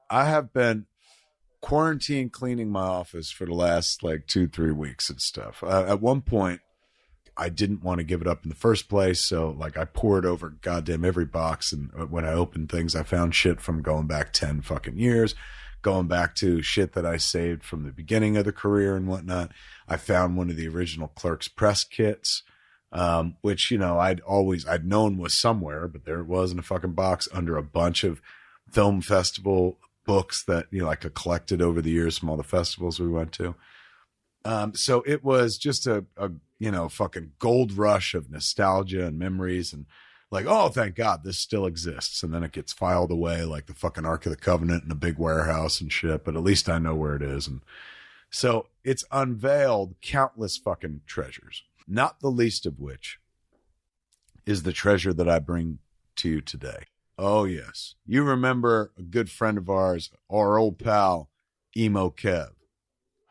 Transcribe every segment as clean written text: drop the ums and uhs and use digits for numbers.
I have been quarantine cleaning my office for the last like 2-3 weeks and stuff. At one point, I didn't want to give it up in the first place. So like I poured over goddamn every box. And when I opened things, I found shit from going back 10 fucking years, going back to shit that I saved from the beginning of the career and whatnot. I found one of the original Clerks press kits, which, you know, I'd known was somewhere, but there it was in a fucking box under a bunch of film festival books that, you know, like I collected over the years from all the festivals we went to. So it was just a you know, fucking gold rush of nostalgia and memories and like, oh, thank God this still exists. And then it gets filed away like the fucking Ark of the Covenant in a big warehouse and shit. But at least I know where it is. And so it's unveiled countless fucking treasures, not the least of which is the treasure that I bring to you today. Oh, yes. You remember a good friend of ours, our old pal, Emo Kev.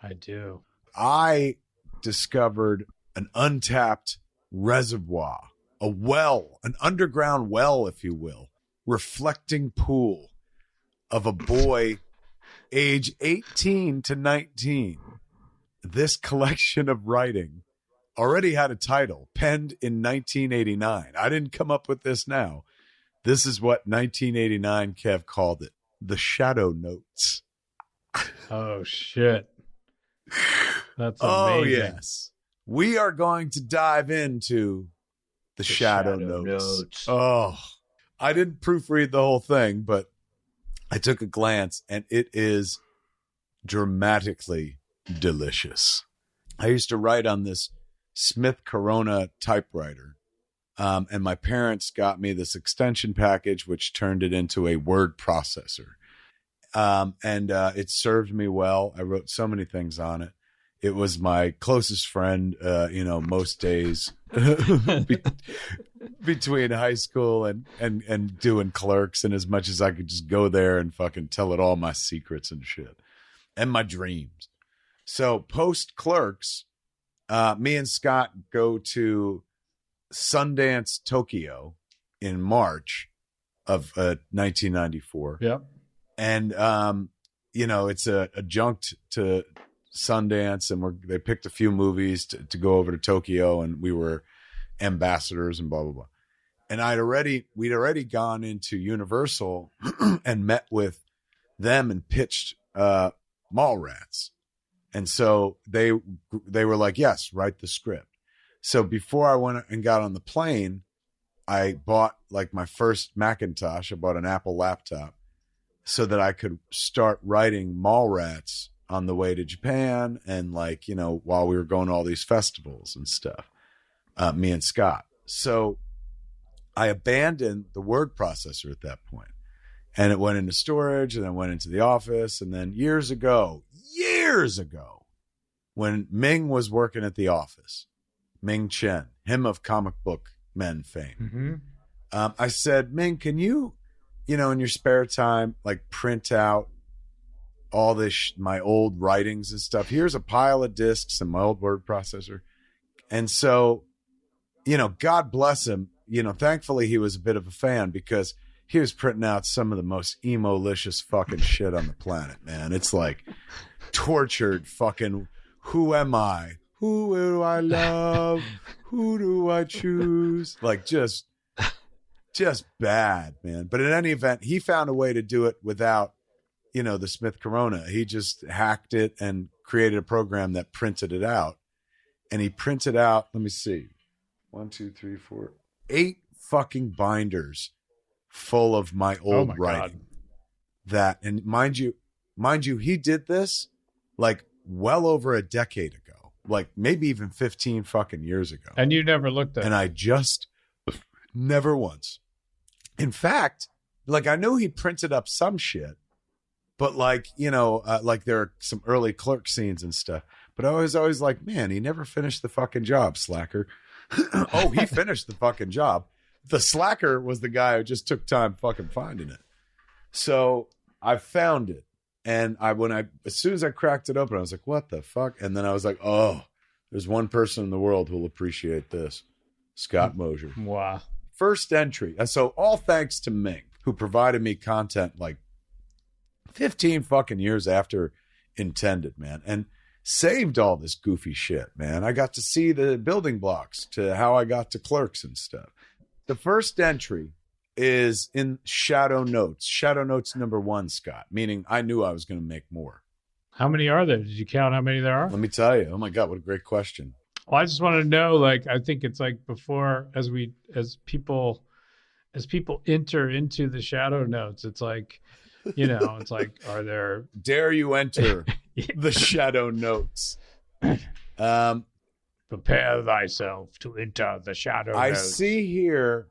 I do. I discovered an untapped reservoir, a well, an underground well, if you will, reflecting pool of a boy age 18 to 19. This collection of writing already had a title, penned in 1989. I didn't come up with this now. This is what 1989 Kev called it, the Shadow Notes. Oh, shit. That's amazing. Oh, yes. We are going to dive into the Shadow Notes. Oh, I didn't proofread the whole thing, but I took a glance, and it is dramatically delicious. I used to write on this Smith Corona typewriter, and my parents got me this extension package, which turned it into a word processor. And it served me well. I wrote so many things on it. It was my closest friend, you know, most days between high school and doing Clerks, and as much as I could just go there and fucking tell it all my secrets and shit and my dreams. So post Clerks, me and Scott go to Sundance, Tokyo in March of 1994. Yep. And, you know, it's adjunct to Sundance, and they picked a few movies to go over to Tokyo, and we were ambassadors and blah, blah, blah. And we'd already gone into Universal and met with them and pitched Mallrats. And so they were like, yes, write the script. So before I went and got on the plane, I bought like my first Macintosh. I bought an Apple laptop so that I could start writing Mallrats on the way to Japan, and like, you know, while we were going to all these festivals and stuff, me and Scott. So I abandoned the word processor at that point, and it went into storage, and then went into the office. And then years ago, when Ming was working at the office, Ming Chen, him of Comic Book Men fame, I said, Ming, can you know, in your spare time, like print out all this, my old writings and stuff. Here's a pile of discs and my old word processor. And so, you know, God bless him. You know, thankfully he was a bit of a fan, because he was printing out some of the most emo-licious fucking shit on the planet, man. It's like tortured fucking, who am I? Who do I love? Who do I choose? Like just bad, man. But in any event, he found a way to do it without, you know, the Smith Corona. He just hacked it and created a program that printed it out. And he printed out, let me see, 1, 2, 3, 4, 8 fucking binders full of my old writing. That, and mind you, he did this like well over a decade ago, like maybe even 15 fucking years ago. And you never looked at it. And I just never once. In fact, like I knew he printed up some shit, but like, you know, like there are some early Clerk scenes and stuff, but I was always like, man, he never finished the fucking job, slacker. Oh, he finished the fucking job. The slacker was the guy who just took time fucking finding it. So I found it. And as soon as I cracked it open, I was like, what the fuck? And then I was like, oh, there's one person in the world who'll appreciate this. Scott Mosier. Wow. First First entry. And so all thanks to Ming, who provided me content like 15 fucking years after intended, man. And saved all this goofy shit, man. I got to see the building blocks to how I got to Clerks and stuff. The first entry is in Shadow Notes. Shadow Notes number 1, Scott, meaning I knew I was going to make more. How many are there? Did you count how many there are? Let me tell you. Oh my God, what a great question. Well, I just want to know, like, I think it's like before, as people enter into the Shadow Notes, it's like, it's like, are there... Dare you enter the Shadow Notes? Prepare thyself to enter the Shadow Notes. I see here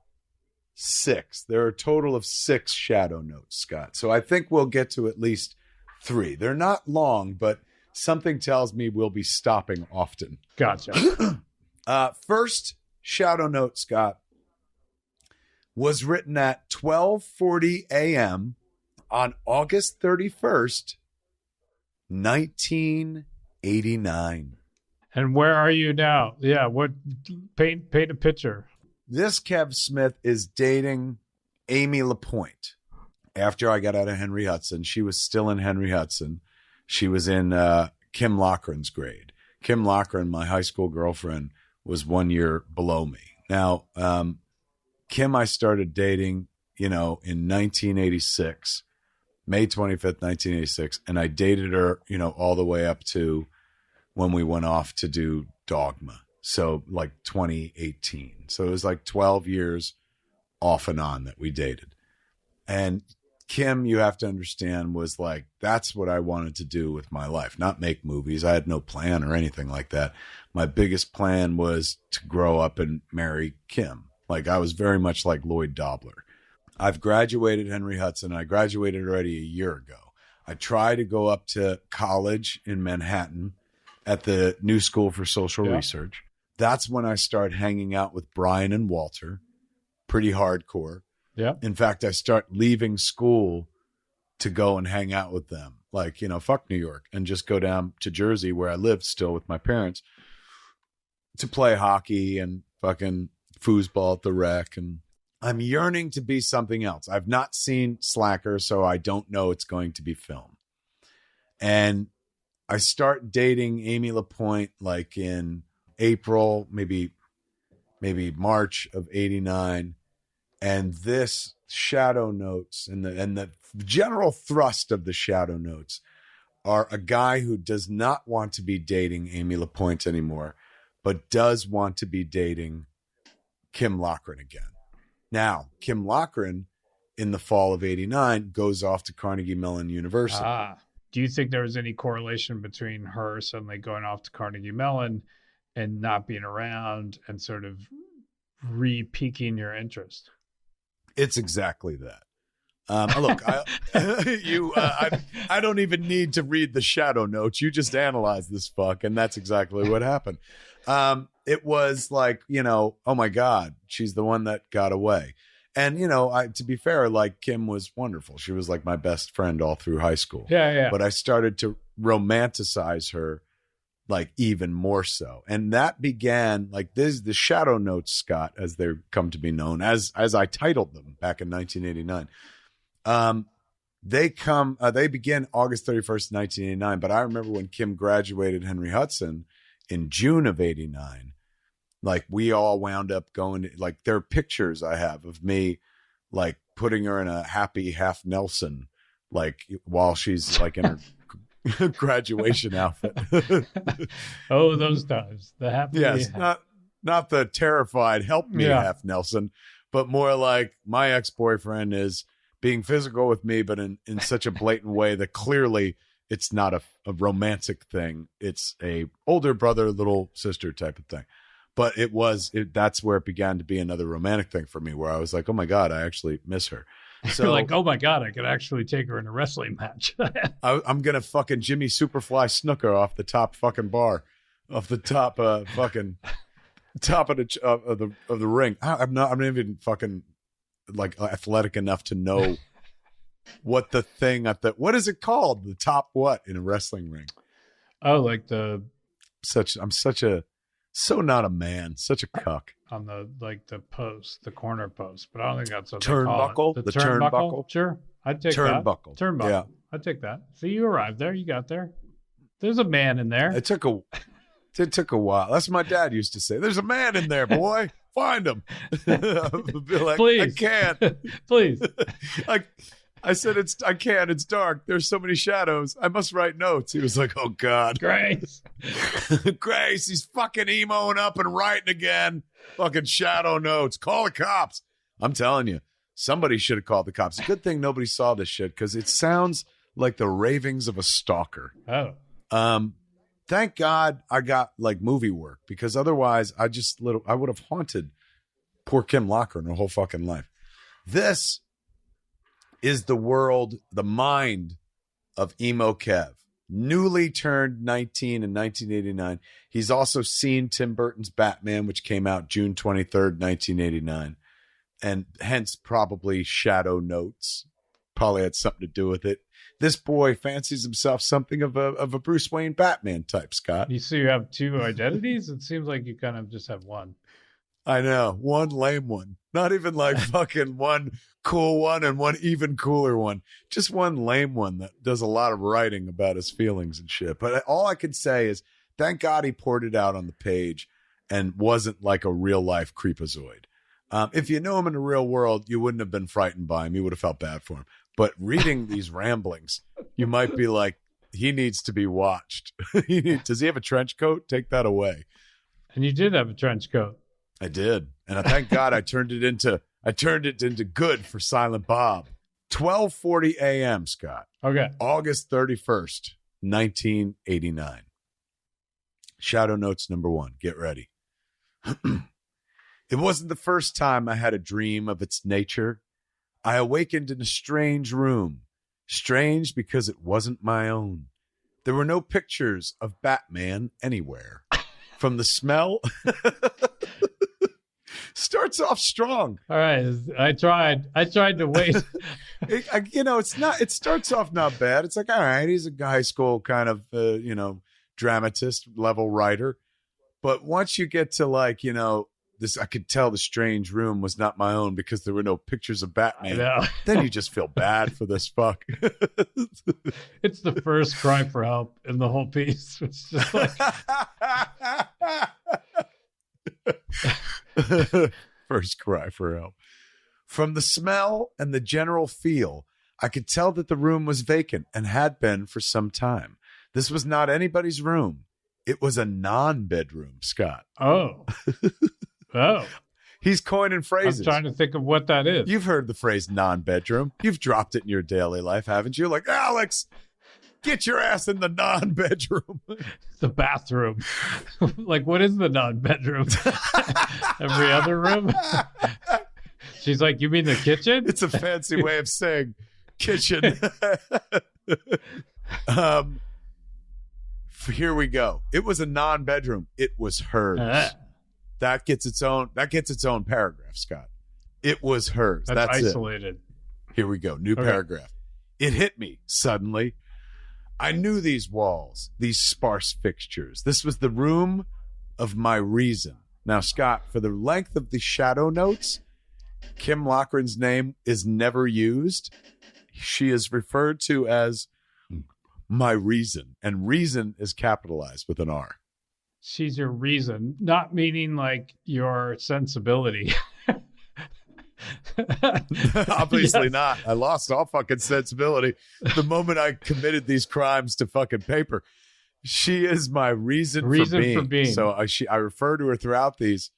6. There are a total of 6 Shadow Notes, Scott. So I think we'll get to at least 3. They're not long, but something tells me we'll be stopping often. Gotcha. First Shadow Note, Scott, was written at 12:40 a.m. on August 31st, 1989. And where are you now? Yeah, paint a picture. This Kev Smith is dating Amy Lapointe. After I got out of Henry Hudson, she was still in Henry Hudson. She was in Kim Loughran's grade. Kim Loughran, my high school girlfriend, was 1 year below me. Now, Kim I started dating, in 1986, May 25th, 1986. And I dated her, all the way up to when we went off to do Dogma. So like 2018. So it was like 12 years off and on that we dated. And Kim, you have to understand, was like, that's what I wanted to do with my life, not make movies. I had no plan or anything like that. My biggest plan was to grow up and marry Kim. Like, I was very much like Lloyd Dobler. I've graduated Henry Hudson. I graduated already a year ago. I tried to go up to college in Manhattan at the New School for Social Research. That's when I started hanging out with Brian and Walter, pretty hardcore. Yeah. In fact, I start leaving school to go and hang out with them. Like, fuck New York, and just go down to Jersey where I lived still with my parents to play hockey and fucking foosball at the rec. And I'm yearning to be something else. I've not seen Slacker, so I don't know it's going to be film. And I start dating Amy Lapointe like in April, maybe March of 89. And this Shadow Notes and the general thrust of the Shadow Notes are a guy who does not want to be dating Amy Lapointe anymore, but does want to be dating Kim Loughran again. Now, Kim Loughran in the fall of 89 goes off to Carnegie Mellon University. Do you think there was any correlation between her suddenly going off to Carnegie Mellon and not being around and sort of re-piquing your interest? It's exactly that. Look, I don't even need to read the Shadow Notes. You just analyze this fuck, and that's exactly what happened. It was like, oh my God, she's the one that got away. And, to be fair, like, Kim was wonderful. She was like my best friend all through high school. Yeah. But I started to romanticize her like even more so. And that began like this, the Shadow Notes, Scott, as they're come to be known, as I titled them back in 1989. They begin August 31st, 1989. But I remember when Kim graduated Henry Hudson in June of 89, like we all wound up going to, like, there are pictures I have of me like putting her in a happy half Nelson, like while she's like in her graduation outfit. Oh, those times. The happy. Yes, not the terrified help me half Nelson, but more like my ex-boyfriend is being physical with me, but in such a blatant way that clearly it's not a romantic thing. It's a older brother, little sister type of thing. But that's where it began to be another romantic thing for me, where I was like, oh my God, I actually miss her. So you're like, oh my God, I could actually take her in a wrestling match. I'm going to fucking Jimmy Superfly Snooker off the top fucking bar, off the top fucking top of the ring. I'm not even fucking like athletic enough to know what the thing what is it called? The top what in a wrestling ring? Oh, like I'm so not a man, such a cuck. On the post, the corner post, but I don't think that's what turnbuckle. They call it. The turnbuckle. Sure, I'd take turnbuckle. Turnbuckle. I take that. See, you arrived there. You got there. There's a man in there. It took a while. That's what my dad used to say. There's a man in there, boy. Find him. I'd be like, Please. I can't. Please. I said, I can't. It's dark. There's so many shadows. I must write notes. He was like, oh, God. Grace. Grace, he's fucking emoing up and writing again. Fucking shadow notes. Call the cops. I'm telling you, somebody should have called the cops. Good thing nobody saw this shit because it sounds like the ravings of a stalker. Oh. Thank God I got like movie work because otherwise I would have haunted poor Kim Lochran her whole fucking life. This is the mind of Emo Kev, newly turned 19 in 1989. He's also seen Tim Burton's Batman, which came out June 23rd, 1989, and hence probably Shadow Notes probably had something to do with it. This boy fancies himself something of a Bruce Wayne Batman type, Scott. You see, you have two identities? It seems like you kind of just have one. I know. One lame one. Not even like fucking one cool one and one even cooler one. Just one lame one that does a lot of writing about his feelings and shit. But all I can say is thank God he poured it out on the page and wasn't like a real life creepazoid. If you knew him in the real world, you wouldn't have been frightened by him. You would have felt bad for him. But reading these ramblings, you might be like, he needs to be watched. Does he have a trench coat? Take that away. And you did have a trench coat. I did. And I thank God I turned it into good for Silent Bob. 12:40 a.m., Scott. Okay. August 31st, 1989. Shadow Notes number 1. Get ready. It wasn't the first time I had a dream of its nature. I awakened in a strange room. Strange because it wasn't my own. There were no pictures of Batman anywhere. From the smell... Starts off strong. All right. I tried to wait. It starts off not bad. It's like, all right, he's a high school kind of, dramatist level writer. But once you get to like, this, I could tell the strange room was not my own because there were no pictures of Batman. Then you just feel bad for this fuck. It's the first cry for help in the whole piece. It's just like... First cry for help. From the smell and the general feel, I could tell that the room was vacant and had been for some time. This was not anybody's room. It was a non-bedroom, Scott. Oh. He's coining phrases. I'm trying to think of what that is. You've heard the phrase non-bedroom. You've dropped it in your daily life, haven't you? Like, Alex, get your ass in the non-bedroom. The bathroom. Like, what is the non-bedroom? Every other room? She's like, you mean the kitchen? It's a fancy way of saying kitchen. Here we go. It was a non-bedroom. It was hers. That gets its own paragraph, Scott. It was hers. That's isolated. It. Here we go. New paragraph. It hit me suddenly. I knew these walls, these sparse fixtures. This was the room of my reason. Now, Scott, for the length of the Shadow Notes, Kim Lochran's name is never used. She is referred to as my reason, and reason is capitalized with an R. She's your reason, not meaning like your sensibility. Obviously not. I lost all fucking sensibility the moment I committed these crimes to fucking paper. She is my reason for being. So I refer to her throughout these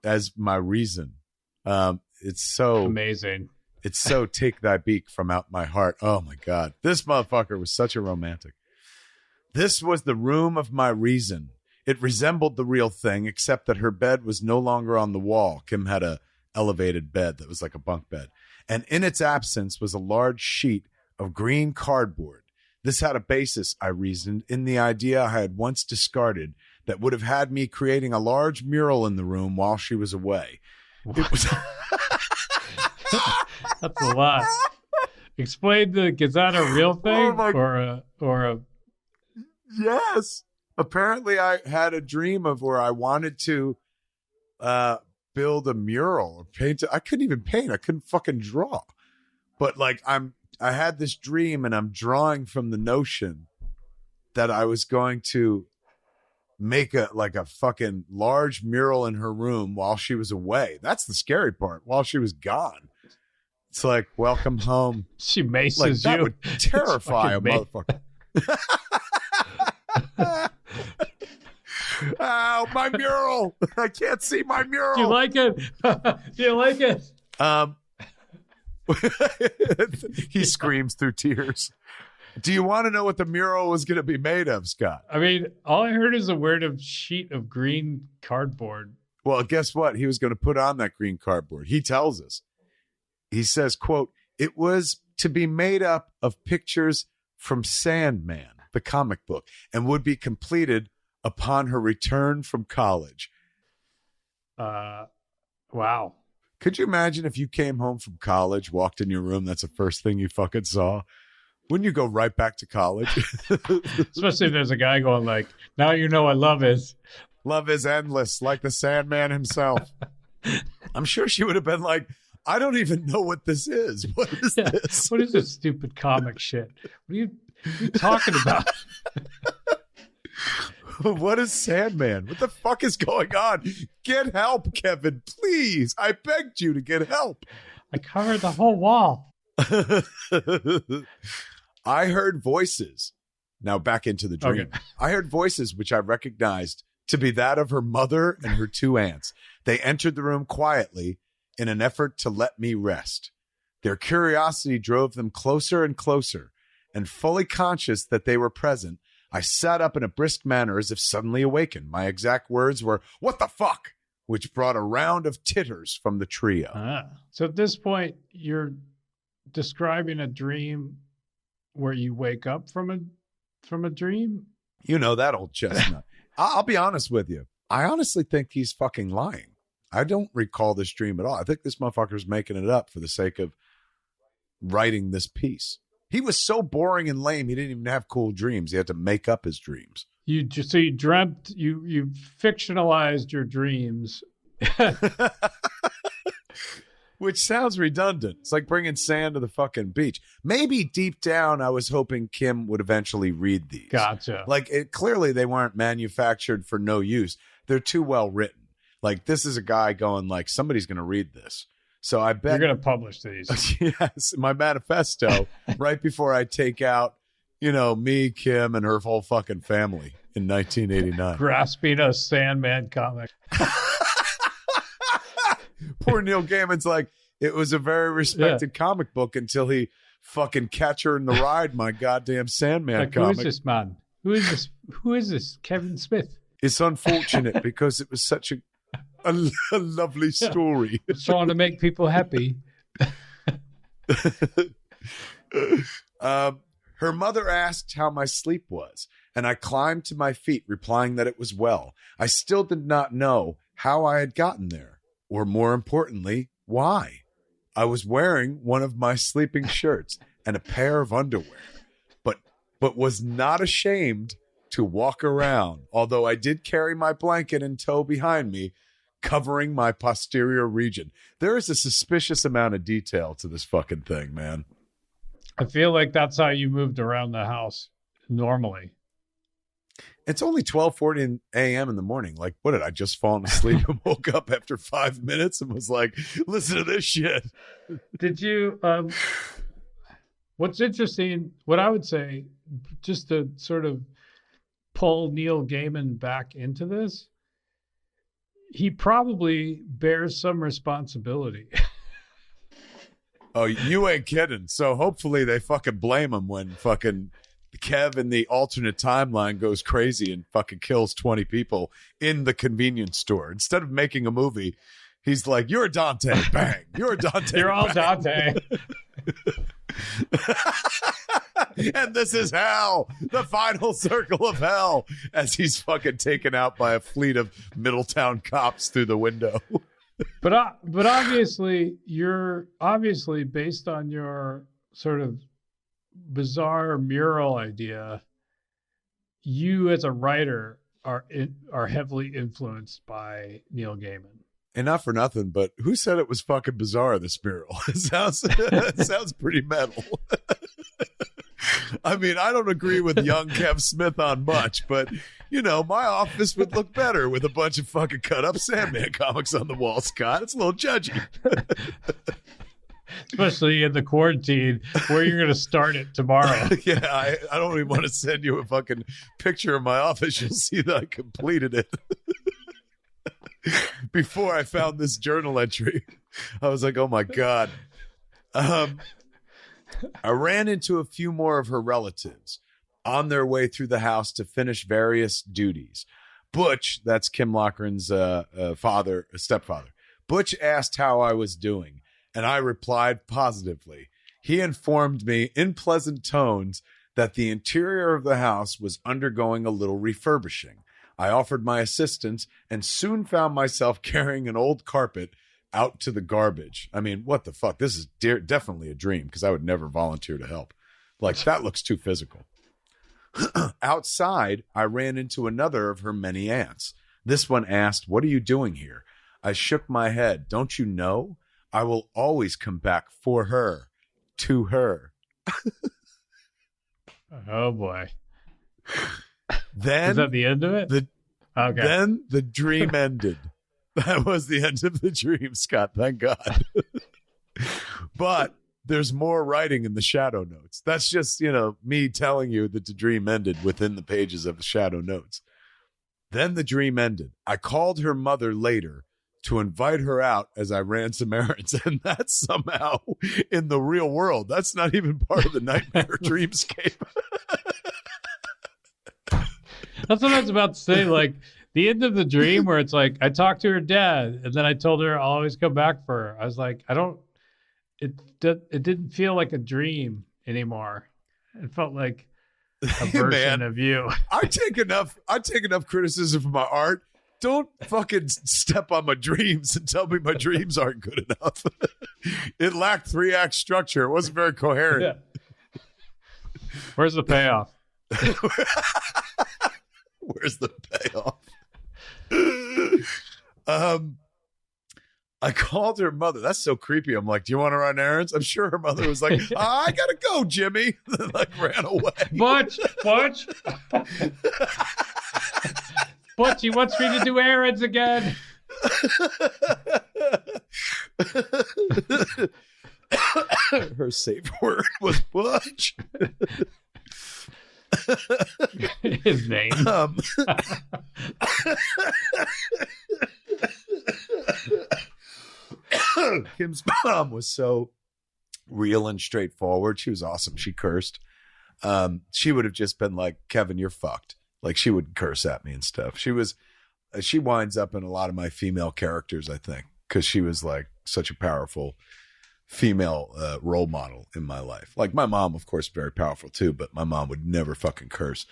as my reason. It's so amazing. It's so take thy beak from out my heart. Oh my God. This motherfucker was such a romantic. This was the room of my reason. It resembled the real thing, except that her bed was no longer on the wall. Kim had a elevated bed that was like a bunk bed. And in its absence was a large sheet of green cardboard. This had a basis, I reasoned, in the idea I had once discarded that would have had me creating a large mural in the room while she was away. It was... That's a lot. Explain is that a real thing or a Yes. Apparently I had a dream of where I wanted to build a mural or paint it. I couldn't even paint. I couldn't fucking draw. But like I'm I had this dream, and I'm drawing from the notion that I was going to make a fucking large mural in her room while she was away. That's the scary part. While she was gone, it's like, welcome home. She maces Like that you. would terrify a motherfucker. Ow, my mural! I can't see my mural. Do you like it? Do you like it? He screams through tears. Do you want to know what the mural was going to be made of, Scott? I mean, all I heard is a word of sheet of green cardboard. Well, guess what? He was going to put on that green cardboard. He tells us. He says, quote, "It was to be made up of pictures from Sandman, the comic book, and would be completed upon her return from college." Wow. Could you imagine if you came home from college, walked in your room, that's the first thing you fucking saw? Wouldn't you go right back to college? Especially if there's a guy going like, now you know what love is. Love is endless, like the Sandman himself. I'm sure she would have been like, I don't even know what this is. What is this? What is this stupid comic shit? What are you talking about? What is Sandman? What the fuck is going on? Get help, Kevin, please. I begged you to get help. I covered the whole wall. I heard voices. Now back into the dream. Okay. I heard voices which I recognized to be that of her mother and her two aunts. They entered the room quietly in an effort to let me rest. Their curiosity drove them closer and closer, and fully conscious that they were present, I sat up in a brisk manner as if suddenly awakened. My exact words were, "What the fuck?" which brought a round of titters from the trio. So at this point, you're describing a dream where you wake up from a dream? You know that old chestnut. I'll be honest with you. I honestly think he's fucking lying. I don't recall this dream at all. I think this motherfucker's making it up for the sake of writing this piece. He was so boring and lame, he didn't even have cool dreams. He had to make up his dreams. You dreamt, you fictionalized your dreams. Which sounds redundant. It's like bringing sand to the fucking beach. Maybe deep down, I was hoping Kim would eventually read these. Gotcha. Like, clearly they weren't manufactured for no use. They're too well written. Like, this is a guy going like, somebody's going to read this. So I bet you're going to publish these. Yes, my manifesto right before I take out, me, Kim, and her whole fucking family in 1989. Grasping a Sandman comic. Poor Neil Gaiman's like, it was a very respected comic book until he fucking Catcher in the Ride, my goddamn Sandman comic. Who is this man? Who is this? Who is this? Kevin Smith. It's unfortunate because it was such a lovely story. Trying to make people happy. Her mother asked how my sleep was, and I climbed to my feet, replying that it was well. I still did not know how I had gotten there, or more importantly, why. I was wearing one of my sleeping shirts and a pair of underwear, but was not ashamed to walk around, although I did carry my blanket in tow behind me, covering my posterior region. There is a suspicious amount of detail to this fucking thing, man. I feel like that's how you moved around the house normally. It's only 12:40 a.m. in the morning. Like, what did I just fall asleep and woke up after 5 minutes and was like, listen to this shit? Did you, what's interesting, what I would say, just to sort of pull Neil Gaiman back into this, he probably bears some responsibility. Oh, you ain't kidding. So hopefully they fucking blame him when fucking Kev in the alternate timeline goes crazy and fucking kills 20 people in the convenience store. Instead of making a movie, he's like, you're Dante, bang. You're Dante, You're all bang. Dante. And this is hell, the final circle of hell, as he's fucking taken out by a fleet of Middletown cops through the window. But obviously, you're based on your sort of bizarre mural idea, you as a writer are heavily influenced by Neil Gaiman. And not for nothing, but who said it was fucking bizarre, this mural? It sounds pretty metal. I mean, I don't agree with young Kev Smith on much, but, you know, my office would look better with a bunch of fucking cut-up Sandman comics on the wall, Scott. It's a little judgy. Especially in the quarantine where you're going to start it tomorrow. Yeah, I don't even want to send you a fucking picture of my office. You'll see that I completed it. Before I found this journal entry, I was like, oh my God. I ran into a few more of her relatives on their way through the house to finish various duties. Butch, that's Kim Loughran's stepfather. Butch asked how I was doing, and I replied positively. He informed me in pleasant tones that the interior of the house was undergoing a little refurbishing. I offered my assistance and soon found myself carrying an old carpet out to the garbage. I mean, what the fuck? This is definitely a dream, because I would never volunteer to help. Like, that looks too physical. Outside, I ran into another of her many aunts. This one asked, "What are you doing here?" I shook my head. "Don't you know? I will always come back for her, to her." Oh, boy. Then, is that the end of it? Okay. Then the dream ended. That was the end of the dream, Scott. Thank God. But there's more writing in the shadow notes. That's just, you know, me telling you that the dream ended within the pages of the shadow notes. Then the dream ended. I called her mother later to invite her out as I ran some errands. And that's somehow in the real world. That's not even part of the nightmare dreamscape. That's what I was about to say. Like, the end of the dream where it's like, I talked to her dad, and then I told her I'll always come back for her. I was like, it didn't feel like a dream anymore. It felt like a version of you. I take enough criticism from my art. Don't fucking step on my dreams and tell me my dreams aren't good enough. It lacked 3-act structure. It wasn't very coherent. Yeah. Where's the payoff? Where's the payoff? I called her mother. That's so creepy. I'm like, "Do you want to run errands?" I'm sure her mother was like, "I gotta go, Jimmy." Like, ran away. Butch. Butch, he wants me to do errands again. Her safe word was Butch. His name. Kim's mom was so real and straightforward. She was awesome. She cursed. She would have just been like, "Kevin, you're fucked." Like, she would curse at me and stuff. She winds up in a lot of my female characters, I think, because she was like such a powerful female role model in my life. Like, my mom, of course, very powerful too, but my mom would never fucking curse.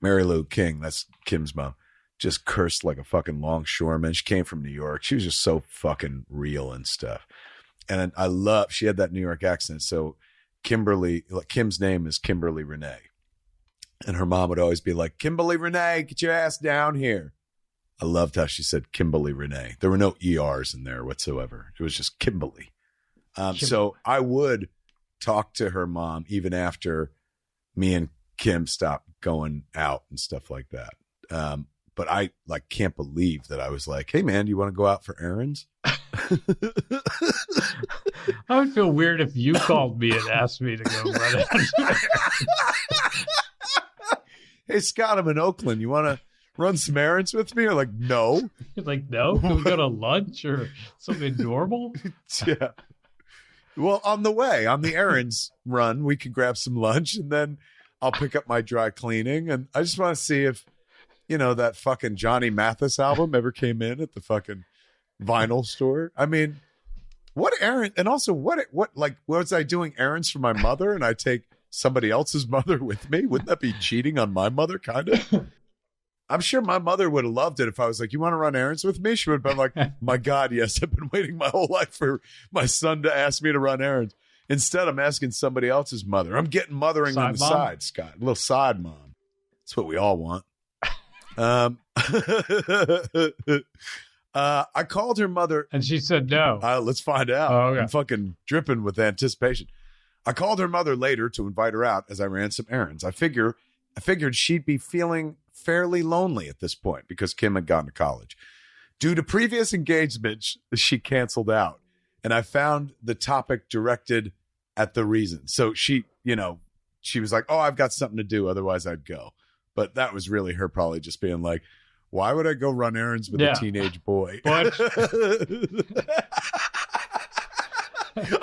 Mary Lou King, that's Kim's mom, just cursed like a fucking longshoreman. She came from New York. She was just so fucking real and stuff. And she had that New York accent. So Kim's name is Kimberly Renee. And her mom would always be like, "Kimberly Renee, get your ass down here." I loved how she said Kimberly Renee. There were no ERs in there whatsoever. It was just Kimberly. So I would talk to her mom even after me and Kim stopped going out and stuff like that. But I can't believe that I was like, "Hey man, do you want to go out for errands?" I would feel weird if you called me and asked me to go run out. "Hey Scott, I'm in Oakland. You want to run some errands with me?" Or like, "No." You're like, "No? Can we go to lunch or something normal?" Yeah. Well, on the errands run, we could grab some lunch, and then I'll pick up my dry cleaning. And I just want to see if, you know, that fucking Johnny Mathis album ever came in at the fucking vinyl store. I mean, what errand? And also, what was I doing errands for my mother, and I take somebody else's mother with me? Wouldn't that be cheating on my mother, kind of? I'm sure my mother would have loved it if I was like, "You want to run errands with me?" She would have been like, "My God, yes, I've been waiting my whole life for my son to ask me to run errands." Instead, I'm asking somebody else's mother. I'm getting mothering Side on the mom? side, Scott. A little side mom. That's what we all want. I called her mother. And she said no. Let's find out. Oh, okay. I'm fucking dripping with anticipation. I called her mother later to invite her out as I ran some errands. I figured she'd be feeling fairly lonely at this point because Kim had gone to college. Due to previous engagements, she canceled out. And I found the topic directed at the reason. So she was like, oh, I've got something to do. Otherwise, I'd go. But that was really her probably just being like, why would I go run errands with a teenage boy? Butch.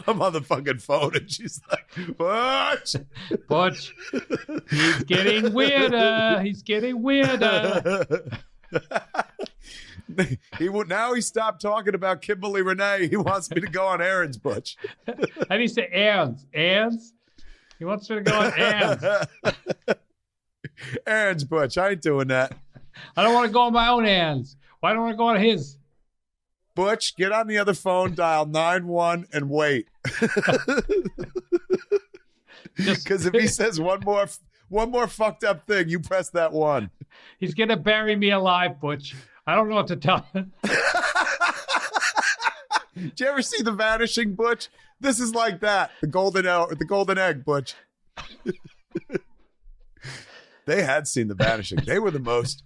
I'm on the fucking phone and she's like, Butch. Butch. He's getting weirder. He's getting weirder. Now he stopped talking about Kimberly Renee. He wants me to go on errands, Butch. How do you say errands? Errands? He wants me to go on errands. Errands, Butch. I ain't doing that. I don't want to go on my own errands. Why don't I want to go on his? Butch, get on the other phone, dial 9-1 and wait. Because if he says one more fucked up thing, you press that one. He's gonna bury me alive, Butch. I don't know what to tell him. Did you ever see The Vanishing, Butch? This is like that. The golden egg, Butch. They had seen The Vanishing. They were the most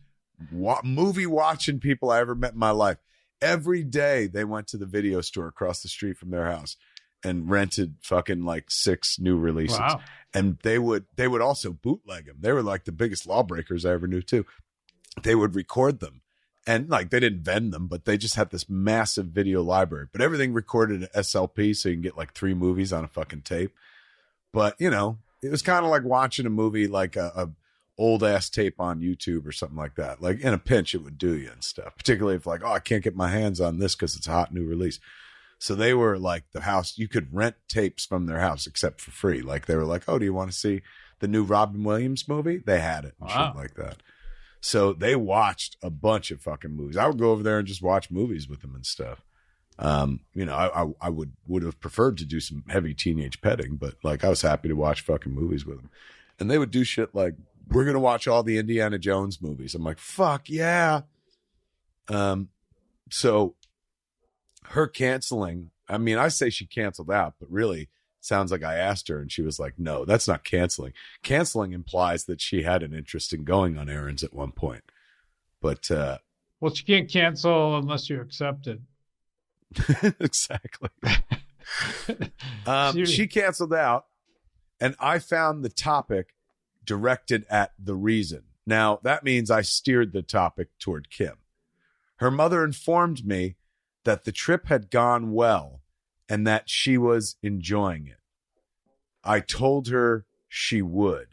movie watching people I ever met in my life. Every day they went to the video store across the street from their house and rented fucking like 6 new releases. Wow. And they would also bootleg them. They were like the biggest lawbreakers I ever knew too. They would record them. And like they didn't vend them, but they just had this massive video library. But everything recorded at SLP, so you can get like 3 movies on a fucking tape. But it was kind of like watching a movie like a old ass tape on YouTube or something like that. Like in a pinch, it would do you and stuff. Particularly if like, oh, I can't get my hands on this because it's a hot new release. So they were like the house. You could rent tapes from their house except for free. Like they were like, oh, do you want to see the new Robin Williams movie? They had it and shit like that. So they watched a bunch of fucking movies. I would go over there and just watch movies with them and stuff. I would have preferred to do some heavy teenage petting, but like I was happy to watch fucking movies with them. And they would do shit like, we're going to watch all the Indiana Jones movies. I'm like, fuck yeah. So her canceling, I mean, I say she canceled out, but really it sounds like I asked her and she was like, no, that's not canceling. Canceling implies that she had an interest in going on errands at one point. But, well, she can't cancel unless you accept it. Exactly. She canceled out and I found the topic directed at the reason. Now, that means I steered the topic toward Kim. Her mother informed me that the trip had gone well and that she was enjoying it. I told her she would.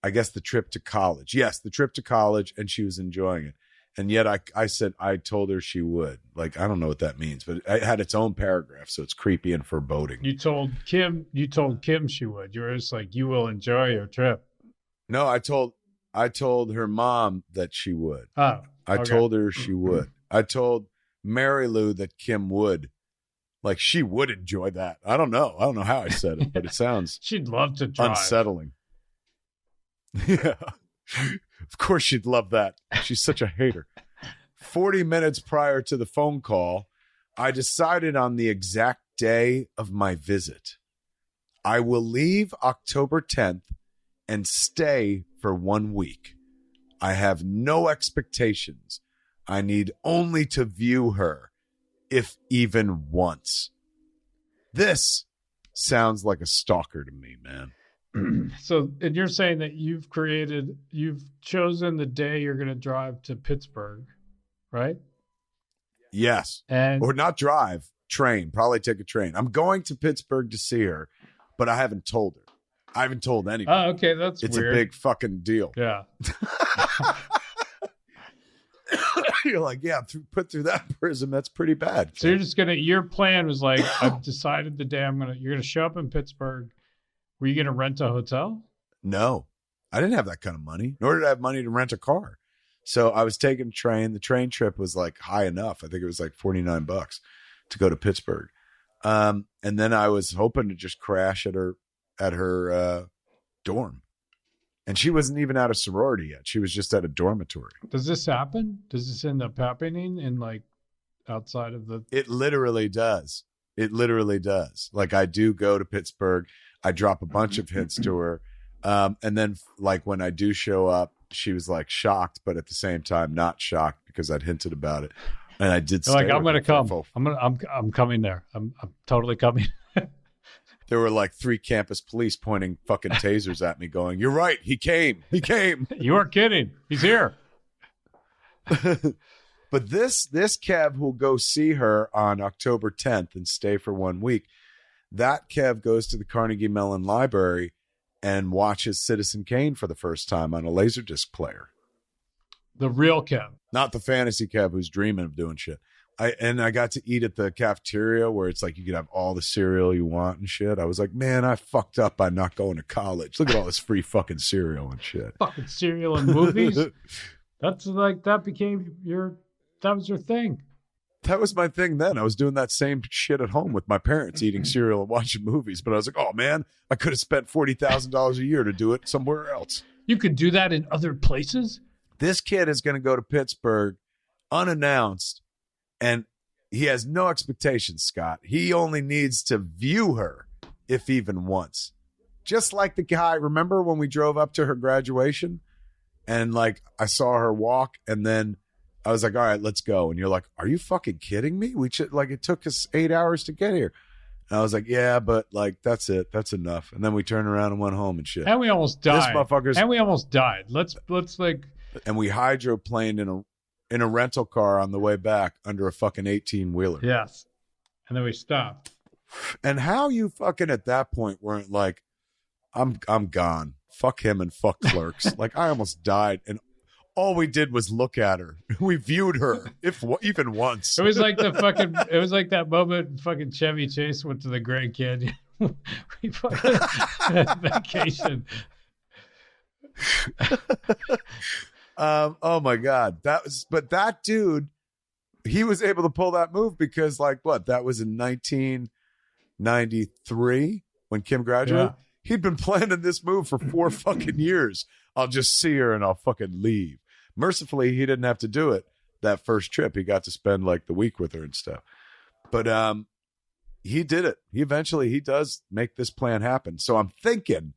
I guess the trip to college. Yes, the trip to college, and she was enjoying it. And yet I said I told her she would. Like, I don't know what that means, but it had its own paragraph, so it's creepy and foreboding. You told Kim she would. You were just like, you will enjoy your trip. No, I told her mom that she would. Oh. I told her she would. I told Mary Lou that Kim would. Like, she would enjoy that. I don't know how I said it, but it sounds she'd love to drive. Unsettling. Yeah. Of course she'd love that. She's such a hater. 40 minutes prior to the phone call, I decided on the exact day of my visit. I will leave October 10th and stay for 1 week. I have no expectations. I need only to view her, if even once. This sounds like a stalker to me, man. So, and you're saying that you've chosen the day you're going to drive to Pittsburgh, right? Yes. Or not drive, train, probably take a train. I'm going to Pittsburgh to see her, but I haven't told her. I haven't told anybody. Oh, okay. It's weird. A big fucking deal. Yeah. You're like, yeah, put through that prism. That's pretty bad. So you're just your plan was like, I've decided the day you're going to show up in Pittsburgh. Were you going to rent a hotel? No, I didn't have that kind of money, nor did I have money to rent a car. So I was taking a train. The train trip was like high enough. I think it was like $49 to go to Pittsburgh. And then I was hoping to just crash at her dorm And she wasn't even out of sorority yet. She was just at a dormitory. Does this happen? Does this end up happening in like outside of the? It literally does. It literally does. Like I do go to Pittsburgh. I drop a bunch of hints to her. And then like when I do show up, she was like shocked, but at the same time not shocked because I'd hinted about it. And I did. Like I'm going to come. I'm coming there. I'm totally coming. There were like 3 campus police pointing fucking tasers at me going, "You're right. He came. He came." You are kidding. He's here. But this Kev will go see her on October 10th and stay for 1 week. That Kev goes to the Carnegie Mellon Library and watches Citizen Kane for the first time on a Laserdisc player. The real Kev. Not the fantasy Kev who's dreaming of doing shit. I got to eat at the cafeteria where it's like you could have all the cereal you want and shit. I was like, man, I fucked up by not going to college. Look at all this free fucking cereal and shit. Fucking cereal and movies. That's like that was your thing. That was my thing then. I was doing that same shit at home with my parents, eating cereal and watching movies. But I was like, oh man, I could have spent $40,000 a year to do it somewhere else. You could do that in other places. This kid is going to go to Pittsburgh unannounced. And he has no expectations, Scott. He only needs to view her, if even once. Just like the guy, remember when we drove up to her graduation? And like, I saw her walk and then I was like, all right, let's go. And you're like, are you fucking kidding me? It took us 8 hours to get here. And I was like, yeah, but like, that's it. That's enough. And then we turned around and went home and shit. And we almost died. This motherfucker's... And we almost died. Let's like... And we hydroplaned in a rental car on the way back under a fucking 18-wheeler. Yes. And then we stopped. And how you fucking at that point weren't like, I'm gone. Fuck him and fuck Clerks. Like I almost died and all we did was look at her. We viewed her, if even once. It was like that moment fucking Chevy Chase went to the Grand Canyon. We fucking vacation. Oh my God. But that dude, he was able to pull that move because like that was in 1993 when Kim graduated. Yeah. He'd been planning this move for 4 fucking years. I'll just see her and I'll fucking leave. Mercifully, he didn't have to do it that first trip. He got to spend like the week with her and stuff. But he did it. He does make this plan happen. So I'm thinking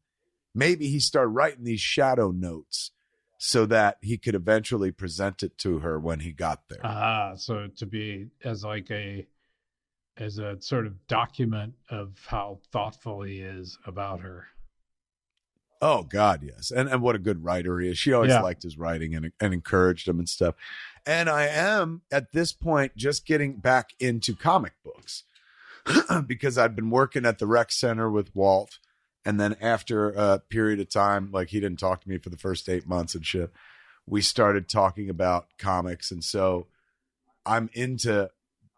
maybe he started writing these shadow notes so that he could eventually present it to her when he got there. So to be as a sort of document of how thoughtful he is about her. Oh God, yes. And what a good writer he is. She always liked his writing and encouraged him and stuff. And I am at this point just getting back into comic books because I'd been working at the rec center with Walt. And then after a period of time, like he didn't talk to me for the first 8 months and shit, we started talking about comics. And so I'm into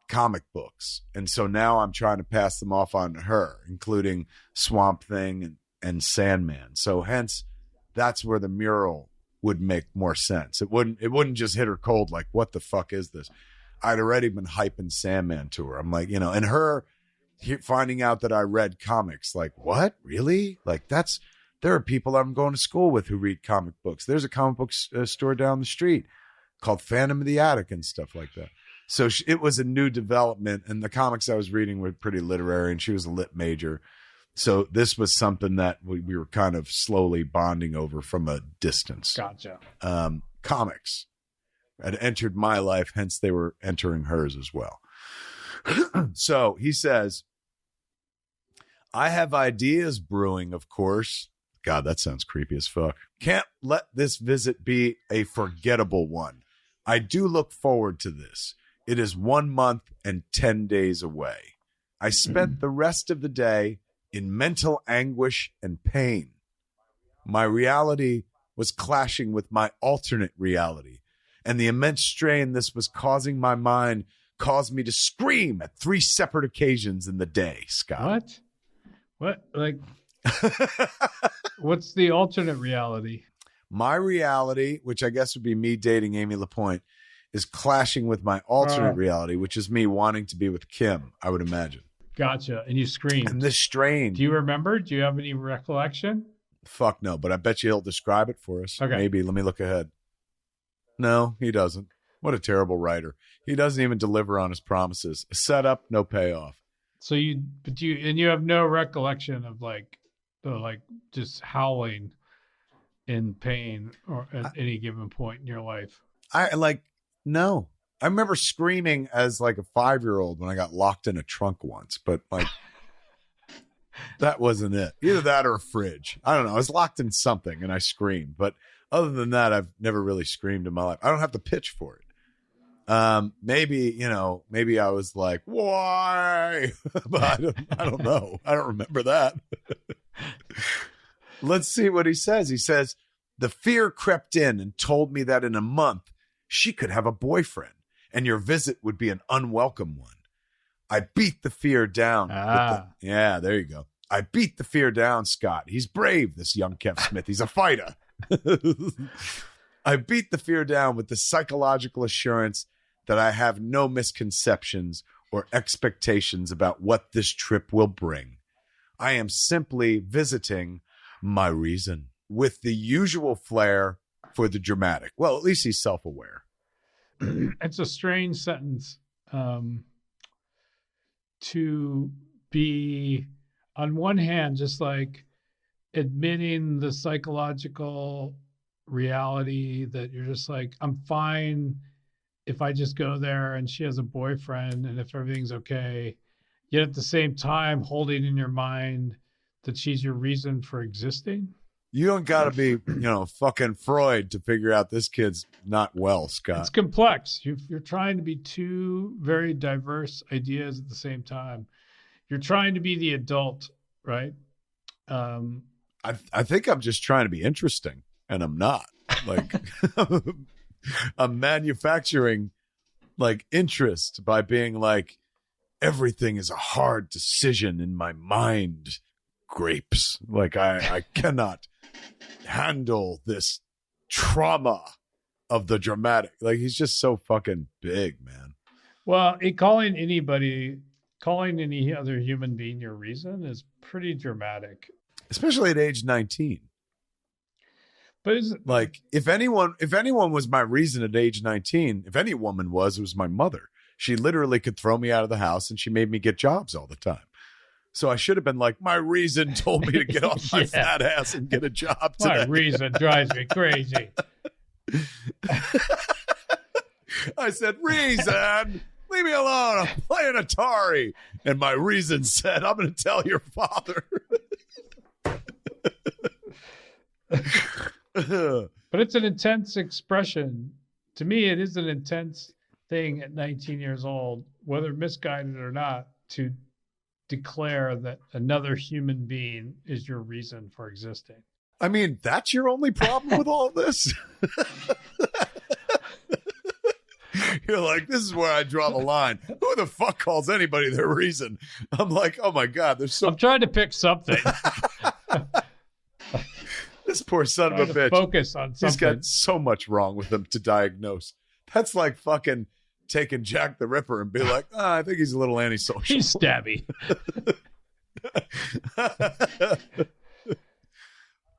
comic books. And so now I'm trying to pass them off on her, including Swamp Thing and Sandman. So hence that's where the mural would make more sense. It wouldn't just hit her cold. Like, what the fuck is this? I'd already been hyping Sandman to her. I'm like, and her finding out that I read comics, like, what? Really? Like there are people I'm going to school with who read comic books. There's a comic book store down the street called Phantom of the Attic and stuff like that. So it was a new development, and the comics I was reading were pretty literary, and she was a lit major. So this was something that we were kind of slowly bonding over from a distance. Gotcha. Comics had entered my life, hence they were entering hers as well. So he says, I have ideas brewing, of course. God, that sounds creepy as fuck. Can't let this visit be a forgettable one. I do look forward to this. It is 1 month and 10 days away. I spent the rest of the day in mental anguish and pain. My reality was clashing with my alternate reality, and the immense strain this was causing my mind caused me to scream at 3 separate occasions in the day, Scott. What? Like, what's the alternate reality? My reality, which I guess would be me dating Amy Lapointe, is clashing with my alternate reality, which is me wanting to be with Kim, I would imagine. Gotcha. And you screamed. And this strain. Do you remember? Do you have any recollection? Fuck no, but I bet you he'll describe it for us. Okay. Maybe. Let me look ahead. No, he doesn't. What a terrible writer. He doesn't even deliver on his promises. Setup, no payoff. So you have no recollection of like just howling in pain or at any given point in your life. No. I remember screaming as like a 5-year-old when I got locked in a trunk once, but like that wasn't it. Either that or a fridge. I don't know. I was locked in something and I screamed, but other than that, I've never really screamed in my life. I don't have to pitch for it. Maybe I was like, why? But I don't know. I don't remember that. Let's see what he says. He says, the fear crept in and told me that in a month she could have a boyfriend and your visit would be an unwelcome one. I beat the fear down. Yeah, there you go. I beat the fear down, Scott. He's brave, this young Kev Smith. He's a fighter. I beat the fear down with the psychological assurance that I have no misconceptions or expectations about what this trip will bring. I am simply visiting my reason with the usual flair for the dramatic. Well, at least he's self-aware. It's a strange sentence to be, on one hand, just like admitting the psychological reality that you're just like, I'm fine if I just go there and she has a boyfriend and if everything's okay. Yet at the same time, holding in your mind that she's your reason for existing. You don't got to be, fucking Freud to figure out this kid's not well, Scott. It's complex. You're trying to be two very diverse ideas at the same time. You're trying to be the adult, right? I think I'm just trying to be interesting, and I'm not. Like, I'm manufacturing like interest by being like, everything is a hard decision in my mind. Grapes. Like I cannot handle this trauma of the dramatic. Like he's just so fucking big, man. Well, calling any other human being your reason is pretty dramatic, especially at age 19. But is it, like if anyone was my reason at age 19, if any woman was, it was my mother. She literally could throw me out of the house and she made me get jobs all the time. So I should have been like, my reason told me to get off my fat ass and get a job today. My reason drives me crazy. I said, reason, leave me alone. I'm playing Atari. And my reason said, I'm going to tell your father. But it's an intense expression. To me, it is an intense thing at 19 years old, whether misguided or not, to declare that another human being is your reason for existing. I mean, that's your only problem with all this? You're like, this is where I draw the line. Who the fuck calls anybody their reason? I'm like, oh my God, there's so... I'm trying to pick something. This poor son of a bitch. Focus on something. He's got so much wrong with him to diagnose. That's like fucking taking Jack the Ripper and be like, I think he's a little antisocial. He's stabby.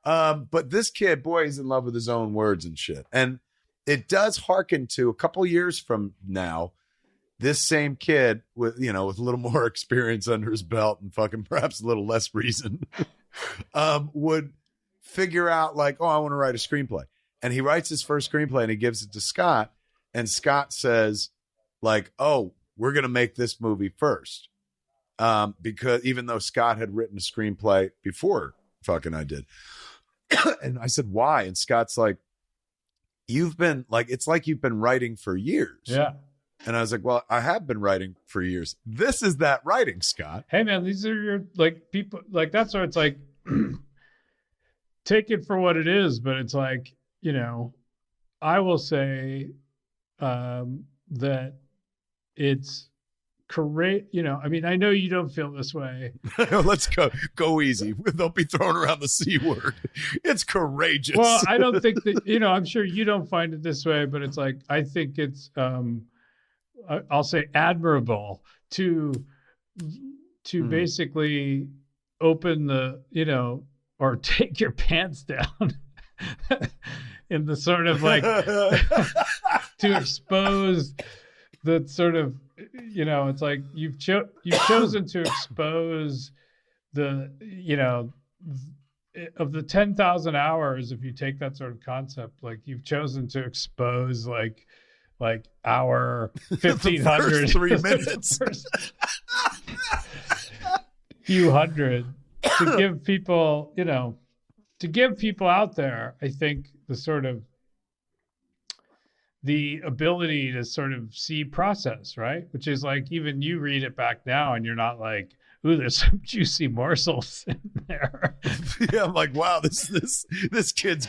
But this kid, boy, he's in love with his own words and shit. And it does hearken to a couple years from now, this same kid with a little more experience under his belt and fucking perhaps a little less reason, would figure out like, I want to write a screenplay. And he writes his first screenplay and he gives it to Scott. And Scott says like, we're going to make this movie first. Because even though Scott had written a screenplay before fucking I did. And I said, why? And Scott's like, it's like you've been writing for years. Yeah. And I was like, well, I have been writing for years. This is that writing, Scott. Hey man, these are your like people, like that's where it's like, take it for what it is. But it's like, I will say that it's correct. I mean, I know you don't feel this way. Let's go easy. Don't be throwing around the C word. It's courageous. Well, I don't think that, I'm sure you don't find it this way, but it's like, I think it's, I'll say admirable to basically open the, or take your pants down in the sort of like to expose the sort of, you know, it's like you've chosen to expose the, you know, of the 10,000 hours, if you take that sort of concept, like you've chosen to expose like our 1,500 3 minutes, few hundred, to give people, you know, to give people out there, I think the sort of the ability to sort of see process, right? Which is like, even you read it back now and you're not like, ooh, there's some juicy morsels in there. Yeah, I'm like, wow, this kid's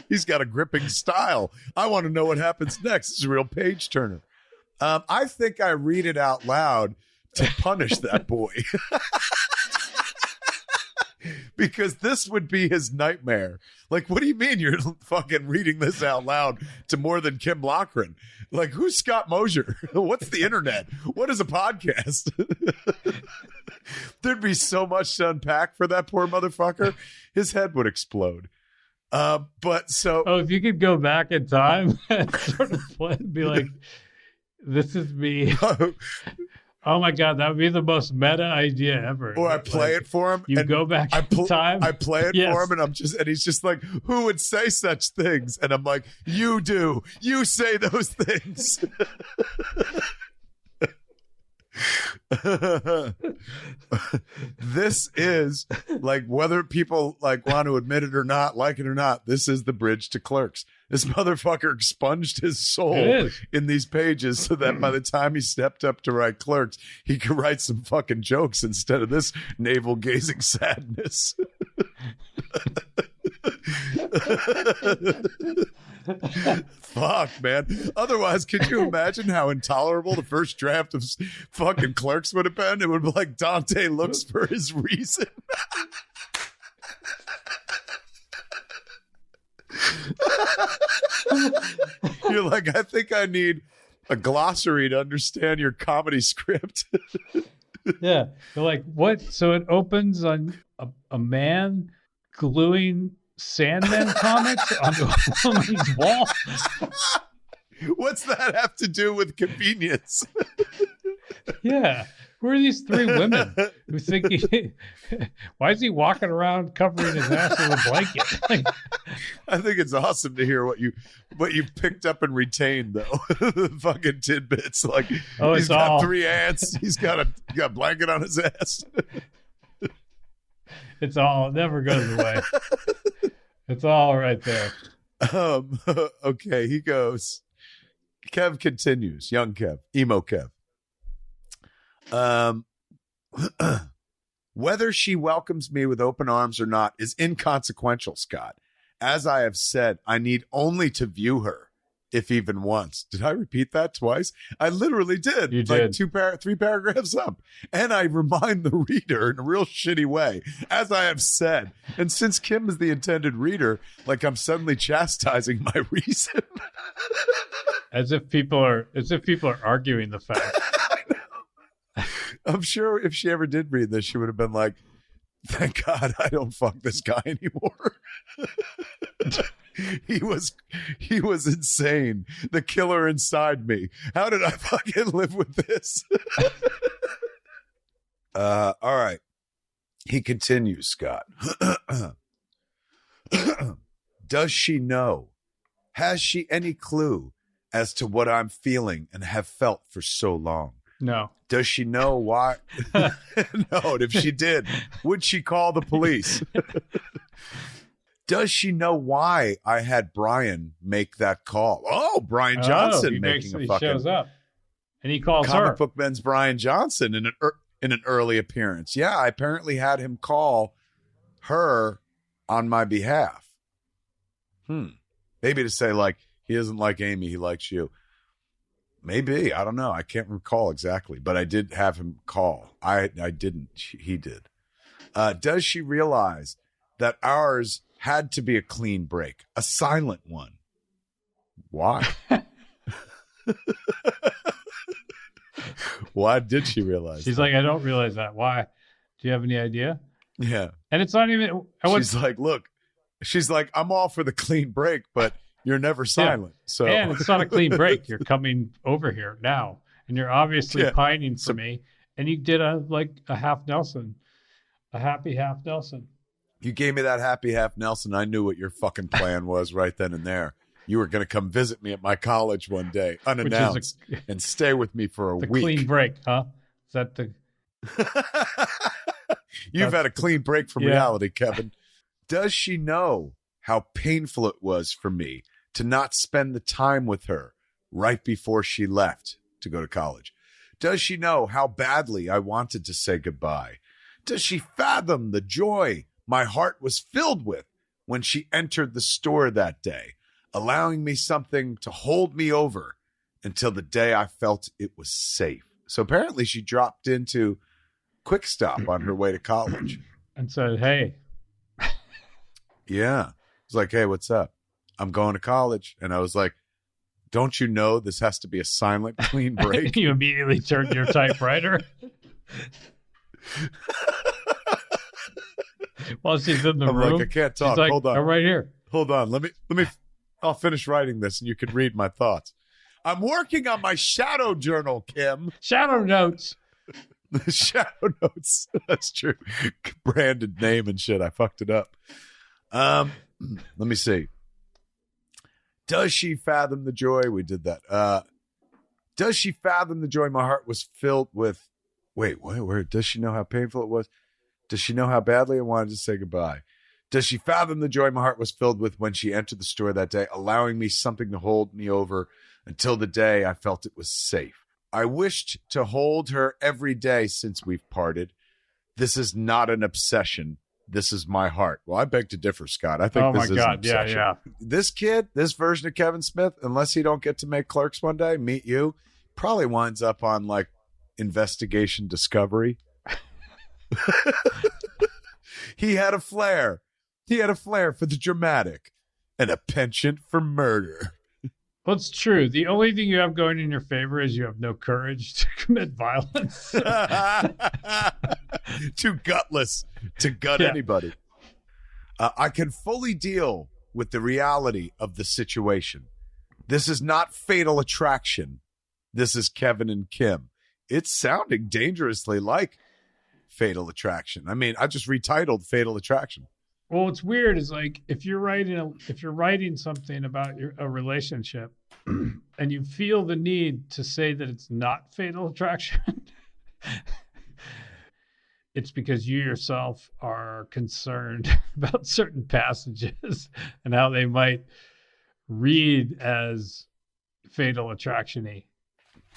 he's got a gripping style. I want to know what happens next. It's a real page turner. I think I read it out loud to punish that boy. Because this would be his nightmare. Like, what do you mean you're fucking reading this out loud to more than Kim Lochran? Like, who's Scott Mosier? What's the internet? What is a podcast? There'd be so much to unpack for that poor motherfucker. His head would explode. But so... Oh, if you could go back in time and sort of be like, this is me. Oh my God, that would be the most meta idea ever. Or I play it for him. You go back in time. I play it for him, and he's just like, who would say such things? And I'm like, you do. You say those things. This is like, whether people like want to admit it or not, like it or not, this is the bridge to Clerks. This motherfucker expunged his soul in these pages so that by the time he stepped up to write Clerks, he could write some fucking jokes instead of this navel gazing sadness. Fuck, man. Otherwise, could you imagine how intolerable the first draft of fucking Clerks would have been? It would be like Dante looks for his reason. You're like, I think I need a glossary to understand your comedy script. Yeah. They're like, what? So it opens on a man gluing Sandman comics onto a woman's wall. What's that have to do with convenience? Yeah. Who are these three women who think why is he walking around covering his ass with a blanket? Like, I think it's awesome to hear what you picked up and retained, though. The fucking tidbits. Like, he's got 3 ants. He's got a blanket on his ass. It never goes away. It's all right there. Okay, he goes. Kev continues. Young Kev. Emo Kev. Whether she welcomes me with open arms or not is inconsequential, Scott. As I have said, I need only to view her, if even once. Did I repeat that twice? I literally did. You like did. 3 paragraphs up. And I remind the reader in a real shitty way, as I have said. And since Kim is the intended reader, like, I'm suddenly chastising my reason. As if people are arguing the fact. I'm sure if she ever did read this, she would have been like, thank God I don't fuck this guy anymore. He was insane. The killer inside me. How did I fucking live with this? All right. He continues, Scott. Does she know? Has she any clue as to what I'm feeling and have felt for so long? No. Does she know why? No. And if she did, would she call the police? Does she know why I had Brian make that call? Oh, Brian Johnson he shows up, and he calls Comic Book Men's Brian Johnson in an early appearance. Yeah, I apparently had him call her on my behalf. Maybe to say, like, he doesn't like Amy, he likes you. Maybe. I don't know. I can't recall exactly, but I did have him call. I didn't. He did. Does she realize that ours had to be a clean break, a silent one? Why? Why did she realize She's that? like, I don't realize that. Why? Do you have any idea? Yeah. And it's not even. She's like, I'm all for the clean break, but you're never silent. So, and it's not a clean break. You're coming over here now, and you're obviously pining for me. And you did a half Nelson, a happy half Nelson. You gave me that happy half Nelson. I knew what your fucking plan was right then and there. You were going to come visit me at my college one day, unannounced, and stay with me for a week. Clean break, huh? Is that the? You've had a clean break from reality, Kevin. Does she know how painful it was for me to not spend the time with her right before she left to go to college? Does she know how badly I wanted to say goodbye? Does she fathom the joy my heart was filled with when she entered the store that day, allowing me something to hold me over until the day I felt it was safe? So apparently she dropped into Quick Stop on her way to college. And said, hey. Yeah. It's like, hey, what's up? I'm going to college. And I was like, don't you know this has to be a silent, clean break? You immediately turned your typewriter. While she's in the room. I'm like, I can't talk. Like, hold on. I'm right here. Hold on. Let me, I'll finish writing this and you can read my thoughts. I'm working on my shadow journal, Kim. Shadow notes. The shadow notes. That's true. Branded name and shit. I fucked it up. Let me see. Does she fathom the joy? We did that. Does she fathom the joy my heart was filled with? Wait, where? Does she know how painful it was? Does she know how badly I wanted to say goodbye? Does she fathom the joy my heart was filled with when she entered the store that day, allowing me something to hold me over until the day I felt it was safe? I wished to hold her every day since we've parted. This is not an obsession. This is my heart. Well, I beg to differ, Scott. I think this is an obsession. Yeah. This kid, this version of Kevin Smith, unless he don't get to make Clerks one day, meet you, probably winds up on like Investigation Discovery. He had a flair. He had a flair for the dramatic and a penchant for murder. Well, it's true. The only thing you have going in your favor is you have no courage to commit violence. Too gutless to gut anybody. I can fully deal with the reality of the situation. This is not Fatal Attraction. This is Kevin and Kim. It's sounding dangerously like Fatal Attraction. I mean, I just retitled Fatal Attraction. Well, what's weird is like if you're writing something about a relationship and you feel the need to say that it's not Fatal Attraction, it's because you yourself are concerned about certain passages and how they might read as Fatal Attraction-y.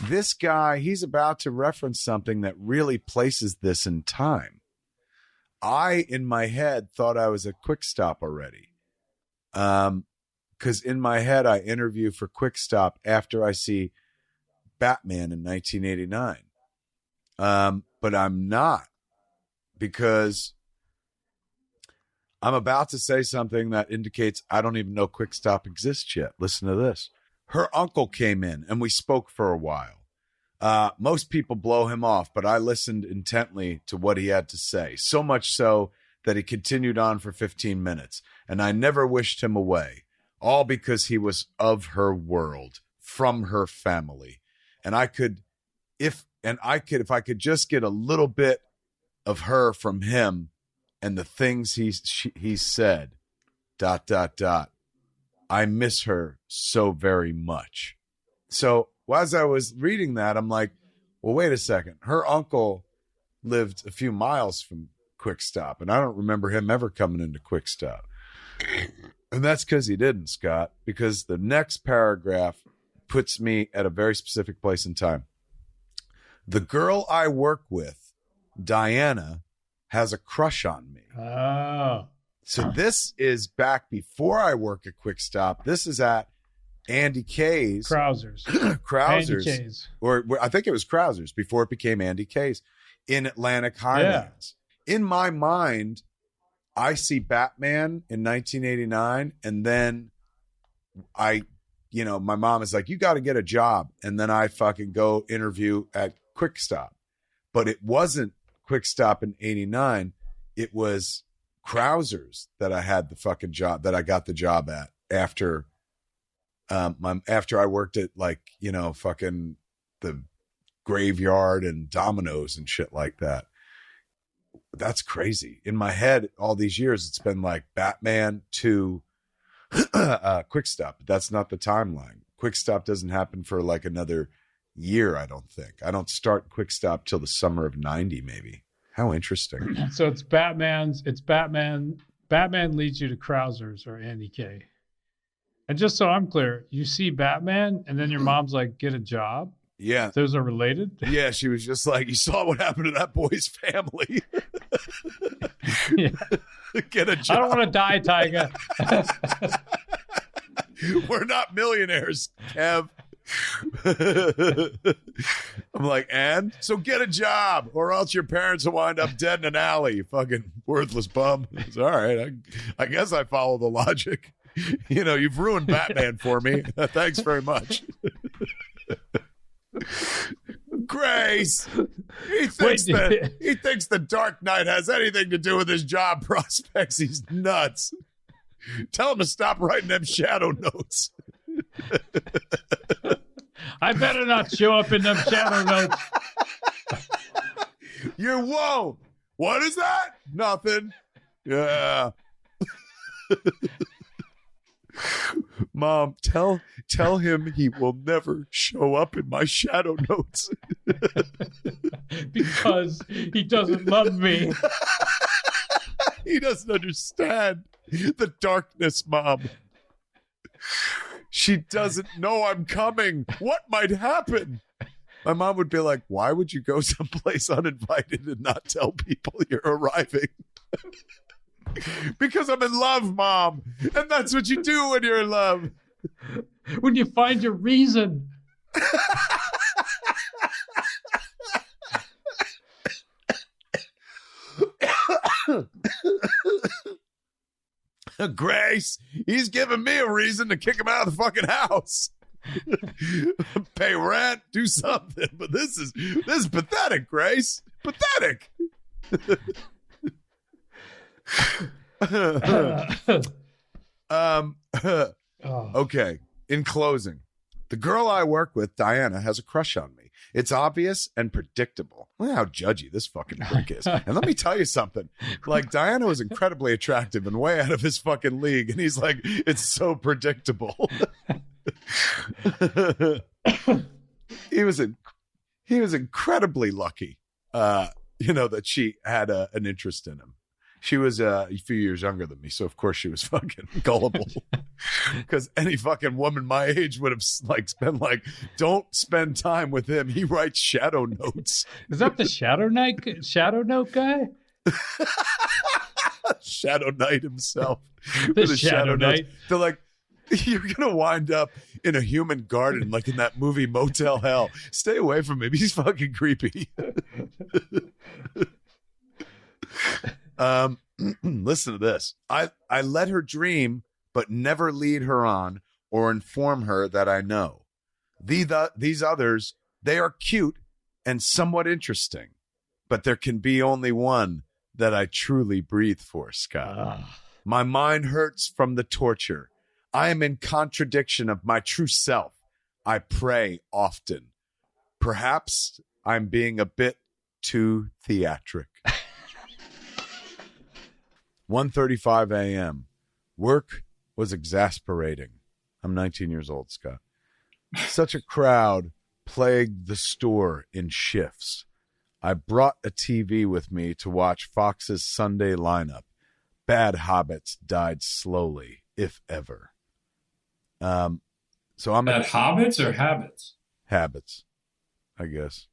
This guy, he's about to reference something that really places this in time. I, in my head, thought I was at Quick Stop already. Because in my head, I interview for Quick Stop after I see Batman in 1989. But I'm not, because I'm about to say something that indicates I don't even know Quick Stop exists yet. Listen to this. Her uncle came in and we spoke for a while. Most people blow him off, but I listened intently to what he had to say, so much so that he continued on for 15 minutes, and I never wished him away, all because he was of her world, from her family. And if I could just get a little bit of her from him and the things he said, ... I miss her so very much. So as I was reading that, I'm like, well, wait a second. Her uncle lived a few miles from Quick Stop, and I don't remember him ever coming into Quick Stop. And that's because he didn't, Scott, because the next paragraph puts me at a very specific place in time. The girl I work with, Diana, has a crush on me. Oh. So this is back before I work at Quick Stop. This is at Andy K's. Krausers. Krausers. Andy K's. Or I think it was Krausers before it became Andy K's in Atlantic Highlands. Yeah. In my mind, I see Batman in 1989, and then my mom is like, you got to get a job. And then I fucking go interview at Quick Stop. But it wasn't Quick Stop in 89. it was Krausers that I had the fucking job, that I got the job at after after I worked at like, you know, fucking the Graveyard and Domino's and shit like that. That's crazy. In my head, all these years, it's been like Batman to Quick Stop. But that's not the timeline. Quick Stop doesn't happen for like another year, I don't think. I don't start Quick Stop till the summer of 90, maybe. How interesting. So it's Batman. Batman leads you to Krausers or Andy K. And just so I'm clear, you see Batman and then your mom's like, get a job? Yeah. Those are related? Yeah, she was just like, you saw what happened to that boy's family. Yeah. Get a job. I don't want to die, Tyga. We're not millionaires, Kev. I'm like, and? So get a job or else your parents will wind up dead in an alley, you fucking worthless bum. It's all right. I guess I follow the logic. You know, you've ruined Batman for me. Thanks very much. Grace, he thinks the Dark Knight has anything to do with his job prospects. He's nuts. Tell him to stop writing them shadow notes. I better not show up in them shadow notes. You won't. What is that? Nothing. Yeah. Mom, tell him he will never show up in my shadow notes. Because he doesn't love me. He doesn't understand the darkness, Mom. She doesn't know I'm coming. What might happen? My mom would be like, why would you go someplace uninvited and not tell people you're arriving? Because I'm in love, Mom. And that's what you do when you're in love. When you find your reason. Grace, he's giving me a reason to kick him out of the fucking house. Pay rent, do something. But this is pathetic, Grace. Pathetic. Okay. In closing, the girl I work with, Diana, has a crush on me. It's obvious and predictable. Look how judgy this fucking prick is. And let me tell you something. Like, Diana was incredibly attractive and way out of his fucking league. And he's like, it's so predictable. He was incredibly lucky, that she had an interest in him. She was a few years younger than me, so of course she was fucking gullible. Because any fucking woman my age would have been like, don't spend time with him. He writes shadow notes. Is that the shadow note guy? Shadow Knight himself. The shadow Knight. They're like, you're gonna wind up in a human garden, like in that movie Motel Hell. Stay away from him. He's fucking creepy. Listen to this. I let her dream, but never lead her on or inform her that I know. These others, they are cute and somewhat interesting, but there can be only one that I truly breathe for, Scott. My mind hurts from the torture. I am in contradiction of my true self. I pray often. Perhaps I'm being a bit too theatric. 1:35 a.m. Work was exasperating. I'm 19 years old, Scott. Such a crowd plagued the store in shifts. I brought a TV with me to watch Fox's Sunday lineup. Bad habits died slowly, if ever. So I'm Bad hobbits or habits? Habits, I guess.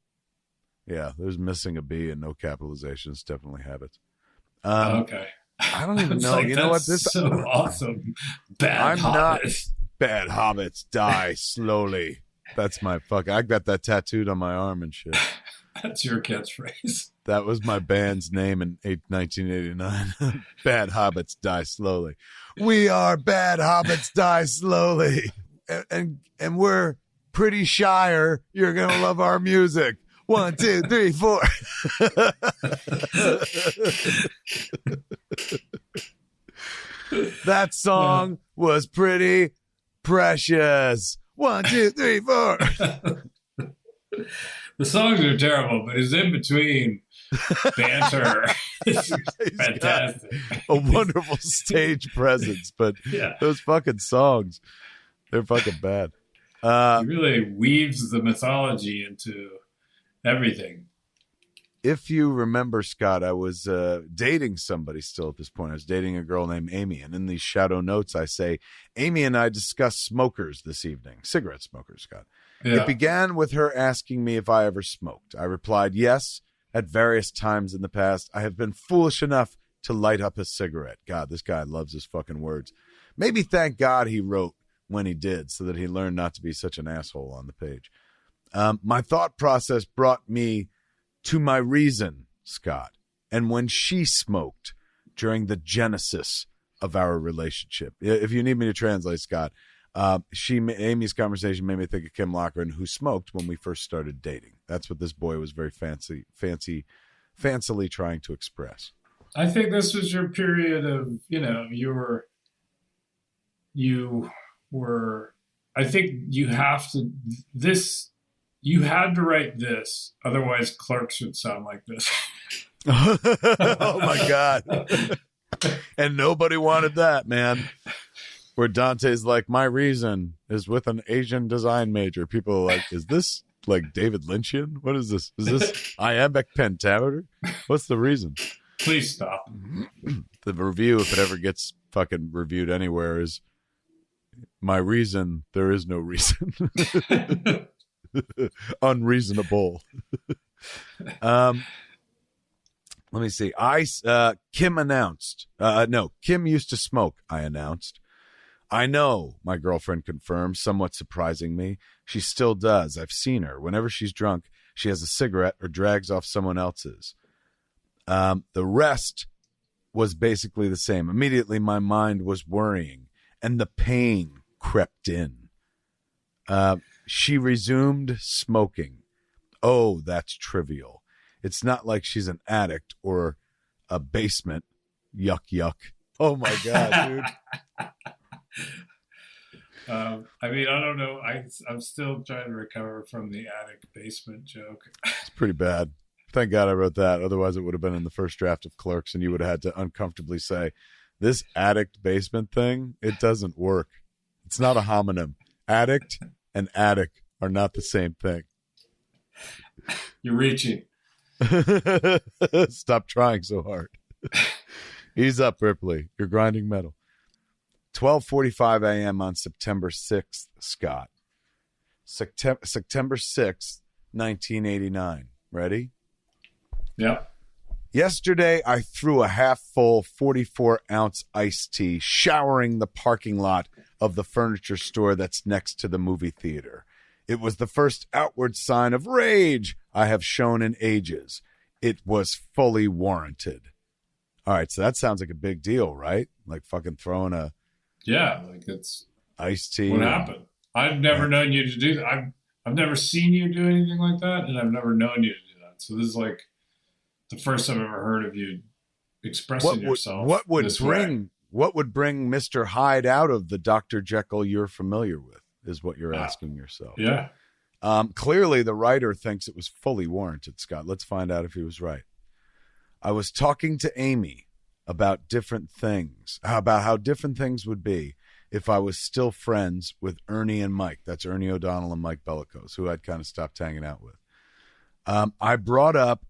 Yeah, there's missing a B and no capitalization. It's definitely habits. Okay. I don't even know. You know what? This so awesome. Bad hobbits. Bad hobbits die slowly. That's my fuck. I got that tattooed on my arm and shit. That's your catchphrase. That was my band's name in 1989. Bad hobbits die slowly. We are bad hobbits die slowly, and we're pretty shyer. You're gonna love our music. 1, 2, 3, 4. That song was pretty precious. 1, 2, 3, 4. The songs are terrible, but his in between banter is fantastic. A wonderful stage presence, but those fucking songs, they're fucking bad. He really weaves the mythology into everything. If you remember, Scott, I was dating somebody still at this point. I was dating a girl named Amy, and in these shadow notes, I say, Amy and I discussed smokers this evening, cigarette smokers, Scott. Yeah. It began with her asking me if I ever smoked. I replied, yes, at various times in the past. I have been foolish enough to light up a cigarette. God, this guy loves his fucking words. Maybe thank God he wrote when he did, so that he learned not to be such an asshole on the page. My thought process brought me to my reason, Scott, and when she smoked during the genesis of our relationship. If you need me to translate, Scott, Amy's conversation made me think of Kim Lochran, who smoked when we first started dating. That's what this boy was very fancily trying to express. I think this was your period of, you were, I think you had to write this, otherwise Clerks would sound like this. Oh my God. And nobody wanted that, man. Where Dante's like, my reason is with an Asian design major. People are like, is this like David Lynchian? What is this? Is this iambic pentameter? What's the reason? Please stop. The review, if it ever gets fucking reviewed anywhere, is my reason, there is no reason. Unreasonable. Let me see. Kim announced. Kim used to smoke, I announced. I know, my girlfriend confirmed, somewhat surprising me. She still does. I've seen her. Whenever she's drunk, she has a cigarette or drags off someone else's. The rest was basically the same. Immediately, my mind was worrying, and the pain crept in. She resumed smoking. Oh, that's trivial. It's not like she's an addict or a basement. Yuck, yuck. Oh, my God, dude. I don't know. I'm still trying to recover from the attic basement joke. It's pretty bad. Thank God I wrote that. Otherwise, it would have been in the first draft of Clerks, and you would have had to uncomfortably say, this addict basement thing, it doesn't work. It's not a homonym. Addict and attic are not the same thing. You're reaching. Stop trying so hard. Ease up, Ripley. You're grinding metal. 12:45 a.m. on September 6th, Scott. September 6th, 1989. Ready? Yep. Yesterday, I threw a half-full 44-ounce iced tea, showering the parking lot of the furniture store that's next to the movie theater. It was the first outward sign of rage I have shown in ages. It was fully warranted. All right, so that sounds like a big deal, right? Like fucking throwing a... Yeah, like it's... iced tea. What happened? I've never known you to do that. I've never seen you do anything like that, and I've never known you to do that. So this is like the first time I've ever heard of you expressing yourself what would this bring way. What would bring Mr. Hyde out of the Dr. Jekyll you're familiar with is what you're asking yourself. Yeah. Clearly, the writer thinks it was fully warranted, Scott. Let's find out if he was right. I was talking to Amy about different things, about how different things would be if I was still friends with Ernie and Mike. That's Ernie O'Donnell and Mike Bellicose, who I'd kind of stopped hanging out with. I brought up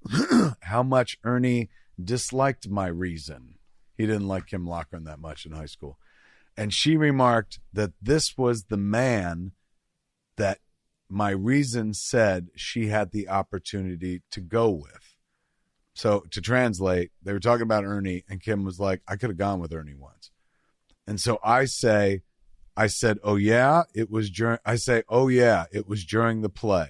how much Ernie disliked my reason. He didn't like Kim Lochran that much in high school. And she remarked that this was the man that my reason said she had the opportunity to go with. So to translate, they were talking about Ernie, and Kim was like, I could have gone with Ernie once. And so I said, oh yeah, it was during the play.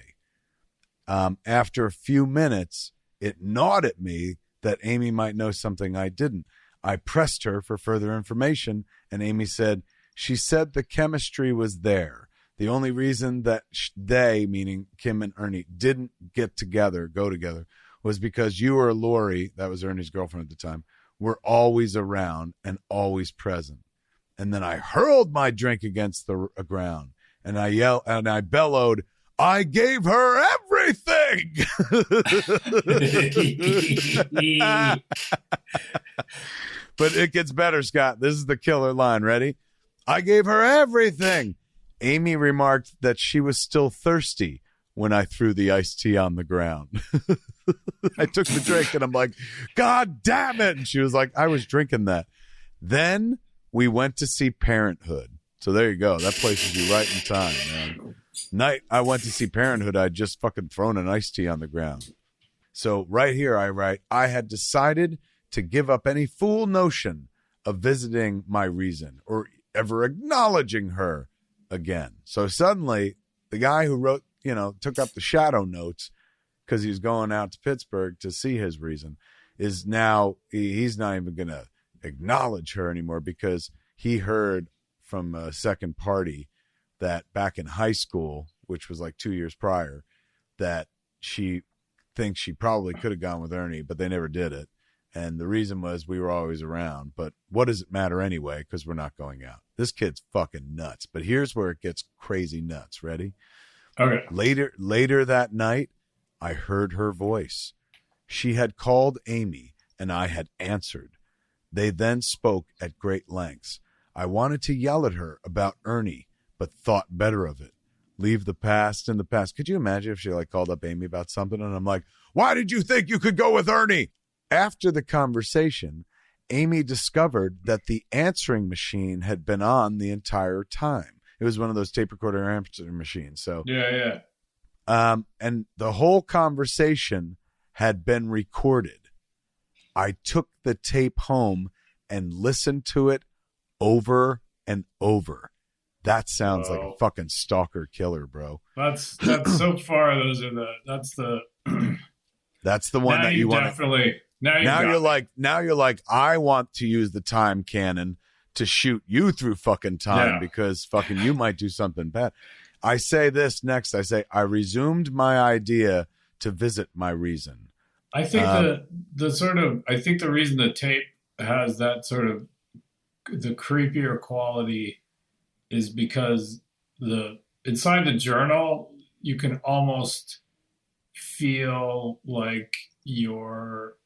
After a few minutes, it gnawed at me that Amy might know something I didn't. I pressed her for further information, and Amy said, she said the chemistry was there. The only reason that they, meaning Kim and Ernie, didn't go together, was because you or Lori, that was Ernie's girlfriend at the time, were always around and always present. And then I hurled my drink against the ground, and I yelled and I bellowed, "I gave her everything!" But it gets better, Scott. This is the killer line. Ready? "I gave her everything." Amy remarked that she was still thirsty when I threw the iced tea on the ground. I took the drink and I'm like, "God damn it." And she was like, "I was drinking that." Then we went to see Parenthood. So there you go. That places you right in time, man. Night I went to see Parenthood, I'd just fucking thrown an iced tea on the ground. So right here I write, "I had decided to give up any fool notion of visiting my reason or ever acknowledging her again." So suddenly the guy who wrote, took up the shadow notes because he was going out to Pittsburgh to see his reason is now, he's not even going to acknowledge her anymore because he heard from a second party that back in high school, which was like 2 years prior, that she thinks she probably could have gone with Ernie, but they never did it. And the reason was we were always around. But what does it matter anyway? Because we're not going out. This kid's fucking nuts. But here's where it gets crazy nuts. Ready? Okay. Later that night, I heard her voice. She had called Amy, and I had answered. They then spoke at great lengths. I wanted to yell at her about Ernie, but thought better of it. Leave the past in the past. Could you imagine if she called up Amy about something and I'm like, "Why did you think you could go with Ernie?" After the conversation, Amy discovered that the answering machine had been on the entire time. It was one of those tape recorder answering machines. So Yeah. And the whole conversation had been recorded. I took the tape home and listened to it over and over. That sounds like a fucking stalker killer, bro. That's so far. That's the one that you want. Definitely. Now you're like, I want to use the time cannon to shoot you through fucking time because fucking you might do something bad. I say this next. I say, I resumed my idea to visit my reason. I think I think the reason the tape has that sort of the creepier quality is because inside the journal, you can almost feel like you're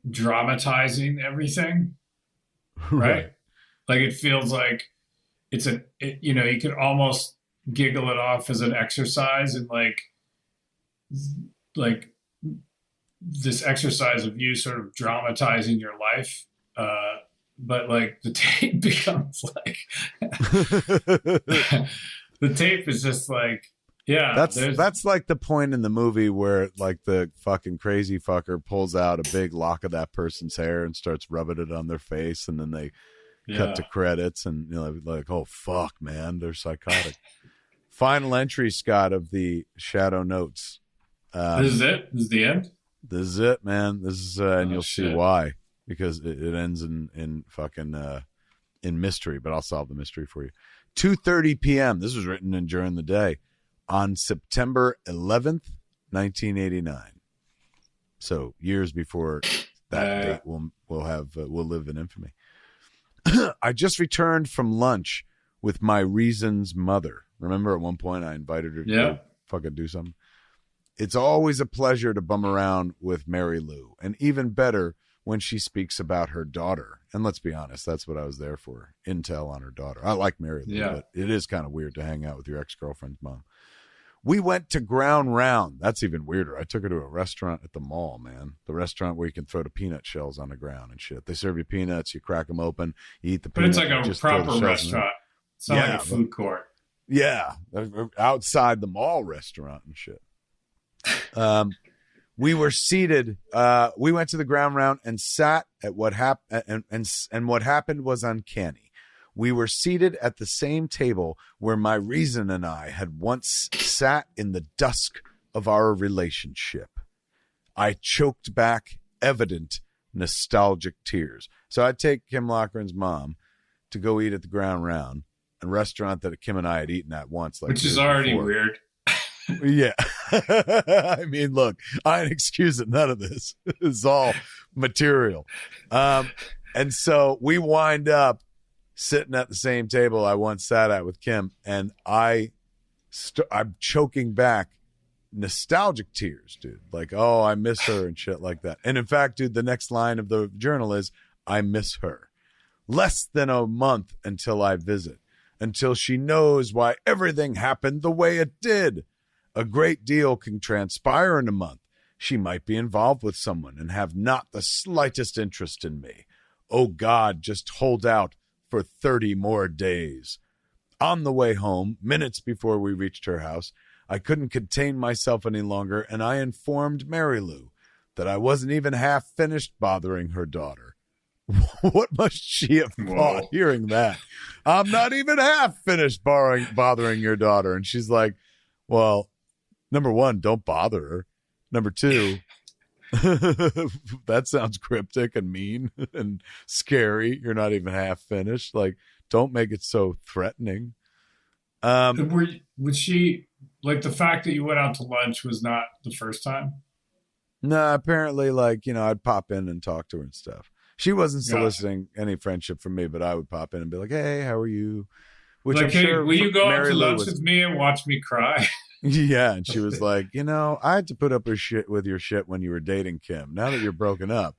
dramatizing everything, right? Like it feels like you could almost giggle it off as an exercise and like this exercise of you sort of dramatizing your life. But like the tape becomes like the tape is just like, that's like the point in the movie where like the fucking crazy fucker pulls out a big lock of that person's hair and starts rubbing it on their face, and then they cut to credits, and like, oh fuck, man, they're psychotic. Final entry, Scott, of the shadow notes. This is it. This is the end. This is it, man. This is and you'll see why, because it ends in fucking in mystery. But I'll solve the mystery for you. 2:30 p.m. This was written in during the day. On September 11th, 1989. So years before that date, we'll live in infamy. I just returned from lunch with my reason's mother. Remember at one point I invited her to go fucking do something? It's always a pleasure to bum around with Mary Lou, and even better when she speaks about her daughter. And let's be honest, that's what I was there for. Intel on her daughter. I like Mary Lou, but it is kind of weird to hang out with your ex-girlfriend's mom. We went to Ground Round. That's even weirder. I took her to a restaurant at the mall, man. The restaurant where you can throw the peanut shells on the ground and shit. They serve you peanuts. You crack them open. You eat the peanuts. But it's like a proper restaurant. It's not like a food court. Yeah. Outside the mall restaurant and shit. We were seated. We went to the Ground Round and sat at what happened. And what happened was uncanny. We were seated at the same table where my reason and I had once sat in the dusk of our relationship. I choked back evident nostalgic tears. So I'd take Kim Loughran's mom to go eat at the Ground Round. a restaurant that Kim and I had eaten at once. Like, which is already weird. Yeah. I mean, look, I ain't excusing none of this. It's all material. And so we wind up sitting at the same table I once sat at with Kim, and I'm choking back nostalgic tears, dude. Like, oh, I miss her and shit like that. And in fact, dude, the next line of the journal is, I miss her. Less than a month until I visit, until she knows why everything happened the way it did. A great deal can transpire in a month. She might be involved with someone and have not the slightest interest in me. Oh, God, just hold out for 30 more days. On the way home, minutes before we reached her house, I couldn't contain myself any longer, and I informed Mary Lou that I wasn't even half finished bothering her daughter. What must she have thought hearing that? I'm not even half finished bothering your daughter. And she's like, well, number one, don't bother her. Number two, that sounds cryptic and mean and scary. You're not even half finished. Like, don't make it so threatening. Was she, like, the fact that you went out to lunch was not the first time? No, apparently, like, you know, I'd pop in and talk to her and stuff. She wasn't soliciting any friendship from me, but I would pop in and be like, hey, how are you? Which like, I'm hey, sure will you go out to lunch was... with me and watch me cry? Yeah, and she was like, you know, I had to put up with your shit when you were dating Kim. Now that you're broken up,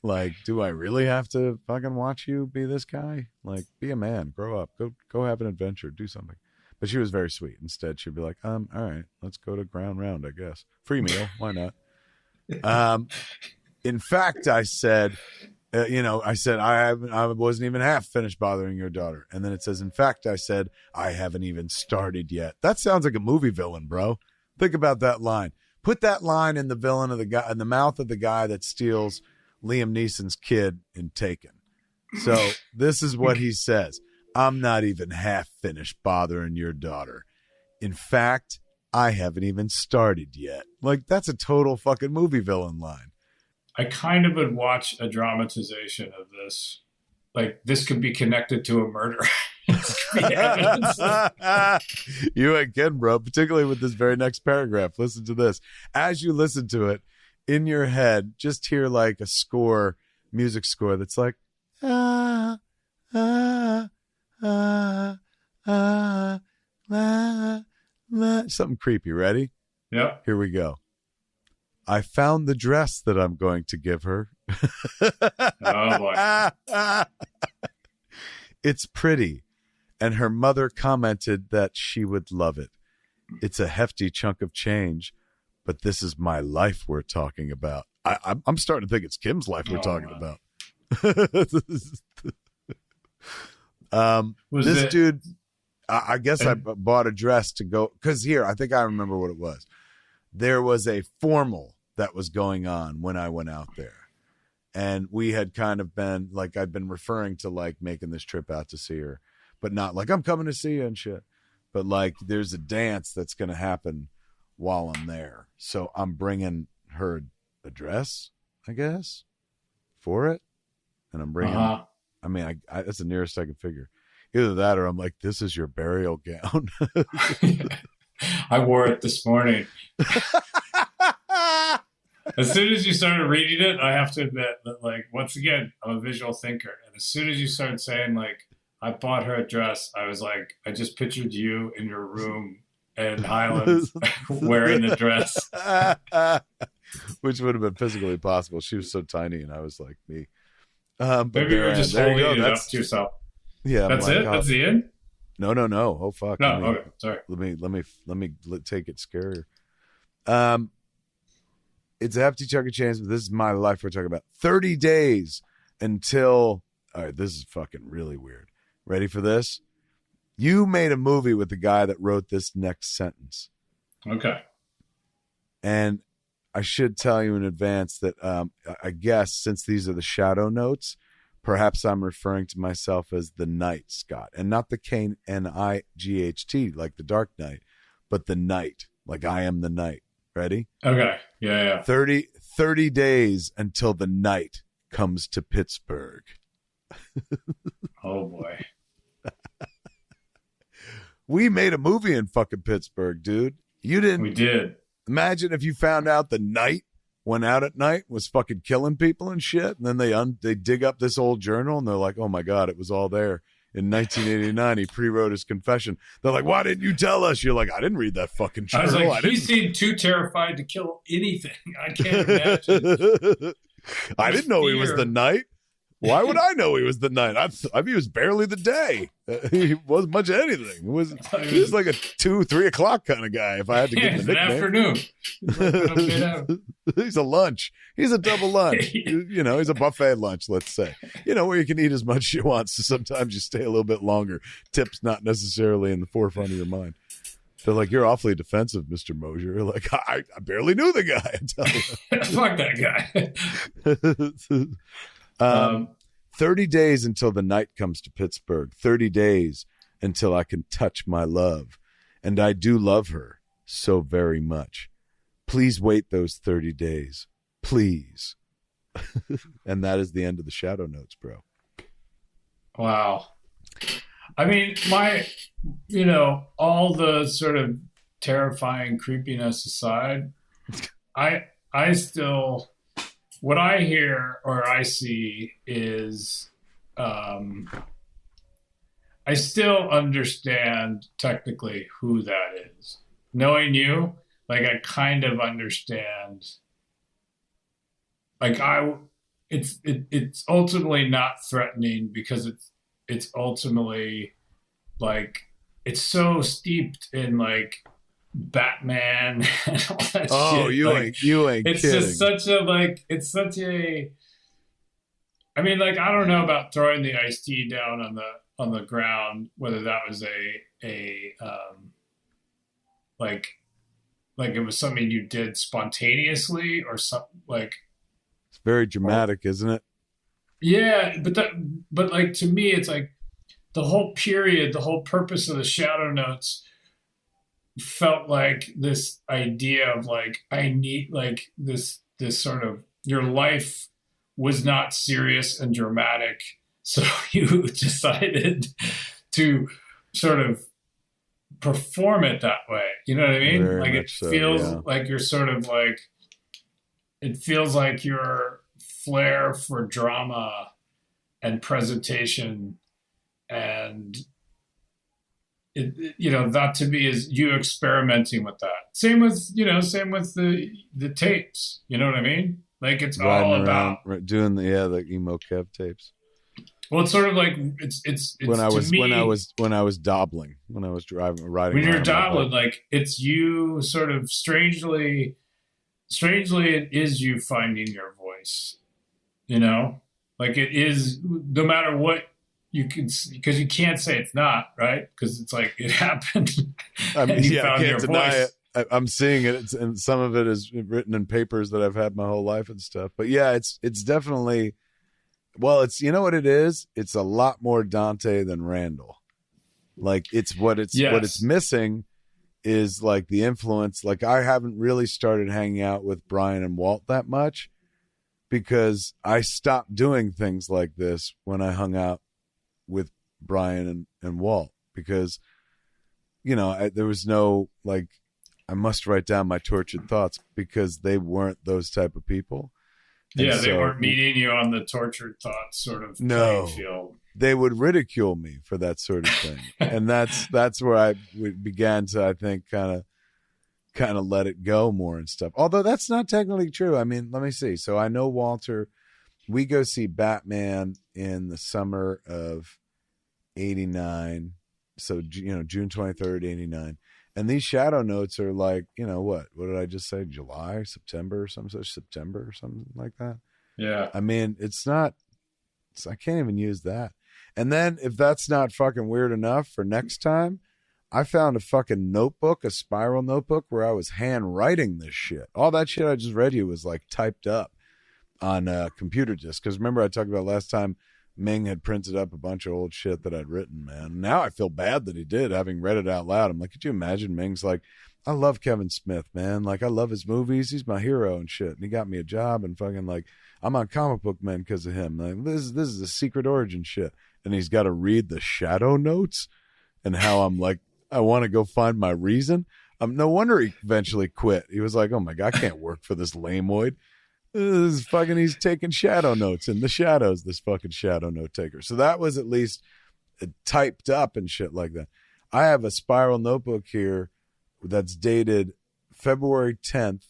like, do I really have to fucking watch you be this guy? Like, be a man, grow up, go have an adventure, do something. But she was very sweet. Instead, she'd be like, all right, let's go to Ground Round, I guess. Free meal, why not? In fact, I said, I wasn't even half finished bothering your daughter. And then it says, in fact, I said, I haven't even started yet. That sounds like a movie villain, bro. Think about that line. Put that line in the villain of the guy, in the mouth of the guy that steals Liam Neeson's kid in Taken. So this is what he says. I'm not even half finished bothering your daughter. In fact, I haven't even started yet. Like, that's a total fucking movie villain line. I kind of would watch a dramatization of this. Like, this could be connected to a murder. You ain't kidding, bro. Particularly with this very next paragraph. Listen to this. As you listen to it, in your head, just hear like a score, music score that's like, something creepy. Ready? Yep. Here we go. I found the dress that I'm going to give her. Oh, boy. It's pretty, and her mother commented that she would love it. It's a hefty chunk of change, but this is my life we're talking about. I'm starting to think it's Kim's life we're talking about. Dude, I guess I bought a dress to go, because here, I think I remember what it was. There was a formal that was going on when I went out there. And we had kind of been, like, I'd been referring to, like, making this trip out to see her. But not like, I'm coming to see you and shit. But, like, there's a dance that's going to happen while I'm there. So I'm bringing her a dress, I guess, for it. And I'm bringing, I mean, that's the nearest I could figure. Either that or I'm like, this is your burial gown. I wore it this morning. As soon as you started reading it, I have to admit that, like, once again, I'm a visual thinker. And as soon as you started saying, like, I bought her a dress, I was like, I just pictured you in your room in Highlands wearing the dress. Which would have been physically possible. She was so tiny, and I was like me. Maybe you were just holding it up to yourself. Yeah. That's it? That's the end? No. Oh, fuck. No, okay. Sorry. Let me take it scarier. It's a hefty chunk of change, but this is my life we're talking about. 30 days until, all right, this is fucking really weird. Ready for this? You made a movie with the guy that wrote this next sentence. Okay. And I should tell you in advance that I guess since these are the shadow notes, perhaps I'm referring to myself as the Knight, Scott. And not the K-N-I-G-H-T, like the Dark Knight, but the Knight, like I am the Knight. Ready? Okay. Yeah. 30 days until the Knight comes to Pittsburgh. Oh, boy. We made a movie in fucking Pittsburgh, dude. You didn't. We did. Imagine if you found out the Knight went out at night, was fucking killing people and shit, and then they dig up this old journal and they're like, oh my God, it was all there. In 1989, he pre-wrote his confession. They're like, why didn't you tell us? You're like, I didn't read that fucking journal. I was like, he seemed too terrified to kill anything. I can't imagine. I didn't know he was the Knight. Why would I know he was the Knight? I he was barely the day. He wasn't much of anything. He was like a 2-3 o'clock kind of guy. If I had to give him a nickname, afternoon. He's a lunch. He's a double lunch. He's a buffet lunch. Let's say, where you can eat as much as you want. So sometimes you stay a little bit longer. Tips not necessarily in the forefront of your mind. They're like, you're awfully defensive, Mr. Mosier. You're like, I barely knew the guy. I tell you. Fuck that guy. 30 days until the Knight comes to Pittsburgh. 30 days until I can touch my love. And I do love her so very much. Please wait those 30 days. Please. And that is the end of the Shadow Notes, bro. Wow. I mean, all the sort of terrifying creepiness aside, I still... What I hear or I see is I still understand technically who that is. Knowing you, like I kind of understand. Like it's ultimately not threatening because it's ultimately like it's so steeped in like Batman and all that shit. You ain't it's kidding. Just such a I mean, like, I don't know about throwing the iced tea down on the ground, whether that was like it was something you did spontaneously or something like. It's very dramatic, isn't it? Yeah, but like to me, it's like the whole period, the whole purpose of the Shadow Notes felt like this idea of like I need like this sort of your life was not serious and dramatic, so you decided to sort of perform it that way. You know what I mean? Very like it feels like you're sort of like it feels like your flair for drama and presentation and that to me is you experimenting with that. Same with the tapes. You know what I mean? Like it's all about doing the Emo Kev tapes. Well, it's sort of like it's when I was dobbling, when I was riding. When you're dobbling, like it's you sort of strangely, it is you finding your voice. Like it is no matter what. You can, because you can't say it's not, right? Because it's like it happened. I mean, I can't deny it. I'm seeing it, and some of it is written in papers that I've had my whole life and stuff. But yeah, it's definitely. Well, it's what it is. It's a lot more Dante than Randall. Like what it's missing is like the influence. Like I haven't really started hanging out with Brian and Walt that much because I stopped doing things like this when I hung out with Brian and Walt because, there was no, like, I must write down my tortured thoughts because they weren't those type of people. And they weren't meeting you on the tortured thoughts sort of playing field. They would ridicule me for that sort of thing. And that's where I began to, I think, kind of let it go more and stuff. Although that's not technically true. I mean, let me see. So I know Walter, we go see Batman in the summer of 89. So, June 23rd, 89. And these Shadow Notes are like, what did I just say? July, September, or something like that. Yeah. I mean, I can't even use that. And then if that's not fucking weird enough for next time, I found a fucking notebook, a spiral notebook where I was handwriting this shit. All that shit I just read you was like typed up on a computer disk. Because remember I talked about last time Ming had printed up a bunch of old shit that I'd written, man. Now I feel bad that he did, having read it out loud. I'm like, could you imagine? Ming's like, I love Kevin Smith, man. Like, I love his movies. He's my hero and shit. And he got me a job and fucking like, I'm on Comic Book Men because of him. Like, this is a secret origin shit. And he's got to read the Shadow Notes and how I'm like I want to go find my reason. No wonder he eventually quit. He was like, oh my God, I can't work for this lameoid. He's taking shadow notes in the shadows, this fucking shadow note taker. So that was at least typed up and shit like that. I have a spiral notebook here that's dated February 10th,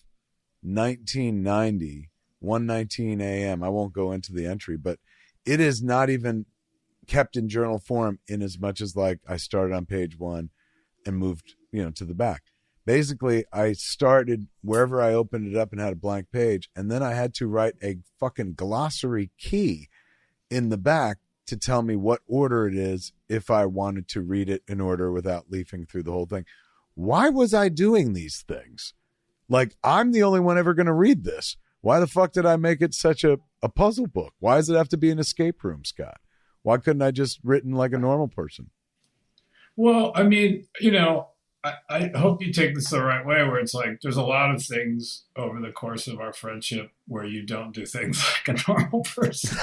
1990, 1:19 a.m. I won't go into the entry, but it is not even kept in journal form in as much as like I started on page 1 and moved, to the back. Basically, I started wherever I opened it up and had a blank page, and then I had to write a fucking glossary key in the back to tell me what order it is if I wanted to read it in order without leafing through the whole thing. Why was I doing these things? Like, I'm the only one ever going to read this. Why the fuck did I make it such a puzzle book? Why does it have to be an escape room, Scott? Why couldn't I just written like a normal person? Well, I mean, I hope you take this the right way, where it's like there's a lot of things over the course of our friendship where you don't do things like a normal person.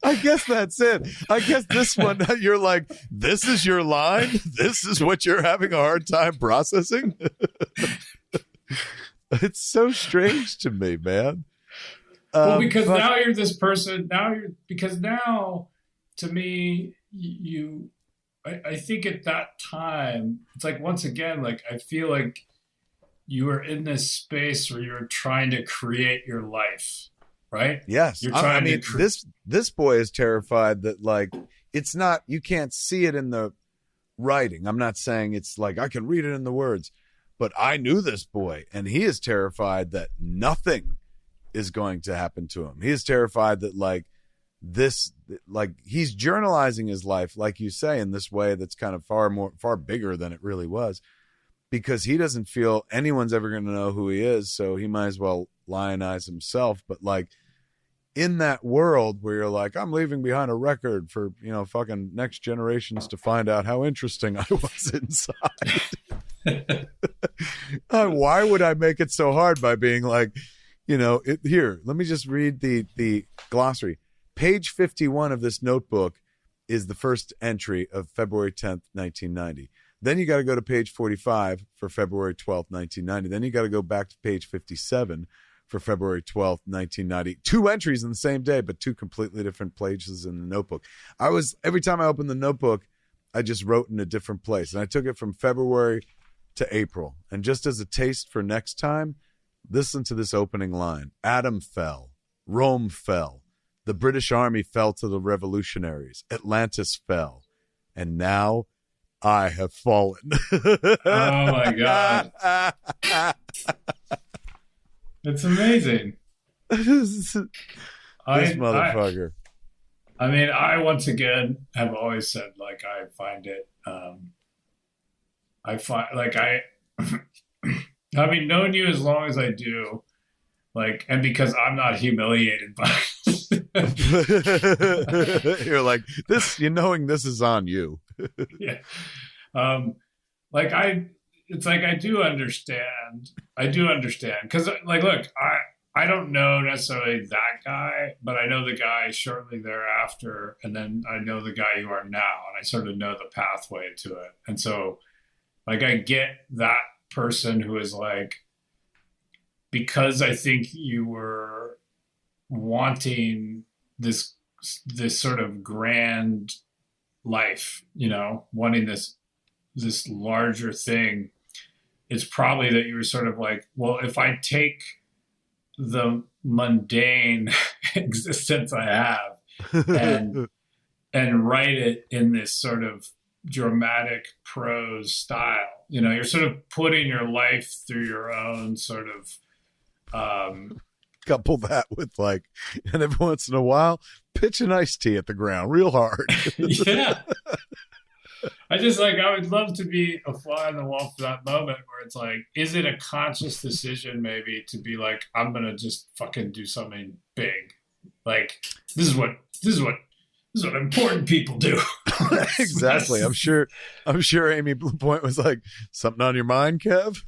I guess that's it. I guess this one, you're like, this is your line? This is what you're having a hard time processing? It's so strange to me, man. Well, because now you're this person. Because now, to me, I think at that time, it's like, once again, like, I feel like you were in this space where you're trying to create your life. Right? Yes. This boy is terrified that, like, it's not, you can't see it in the writing. I'm not saying it's like I can read it in the words, but I knew this boy, and he is terrified that nothing is going to happen to him. He is terrified that, like, he's journalizing his life, like you say, in this way that's kind of far bigger than it really was, because he doesn't feel anyone's ever going to know who he is. So he might as well lionize himself. But, like, in that world where you're like, I'm leaving behind a record for, fucking next generations to find out how interesting I was inside. Why would I make it so hard by being like, here, let me just read the glossary. Page 51 of this notebook is the first entry of February 10th, 1990. Then you got to go to page 45 for February 12th, 1990. Then you got to go back to page 57 for February 12th, 1990. 2 entries in the same day, but 2 completely different places in the notebook. Every time I opened the notebook, I just wrote in a different place. And I took it from February to April. And just as a taste for next time, listen to this opening line. Adam fell. Rome fell. The British Army fell to the revolutionaries. Atlantis fell. And now I have fallen. Oh my God. It's amazing. This motherfucker. I once again have always said, like, I find it, having known you as long as I do, like, and because I'm not humiliated by you're like, this, knowing this is on you. Yeah. It's like, I do understand. Because, like, look, I don't know necessarily that guy, but I know the guy shortly thereafter, and then I know the guy you are now, and I sort of know the pathway to it. And so, like, I get that person who is like, because I think you were wanting this sort of grand life, wanting this larger thing, it's probably that you were sort of like, well, if I take the mundane existence I have and write it in this sort of dramatic prose style, you're sort of putting your life through your own sort of couple that with, like, and every once in a while pitch an iced tea at the ground real hard. Yeah. I would love to be a fly on the wall for that moment where it's like, is it a conscious decision maybe to be like, I'm going to just fucking do something big. Like, this is what important people do. Exactly. I'm sure Amy Blue Point was like, something on your mind, Kev?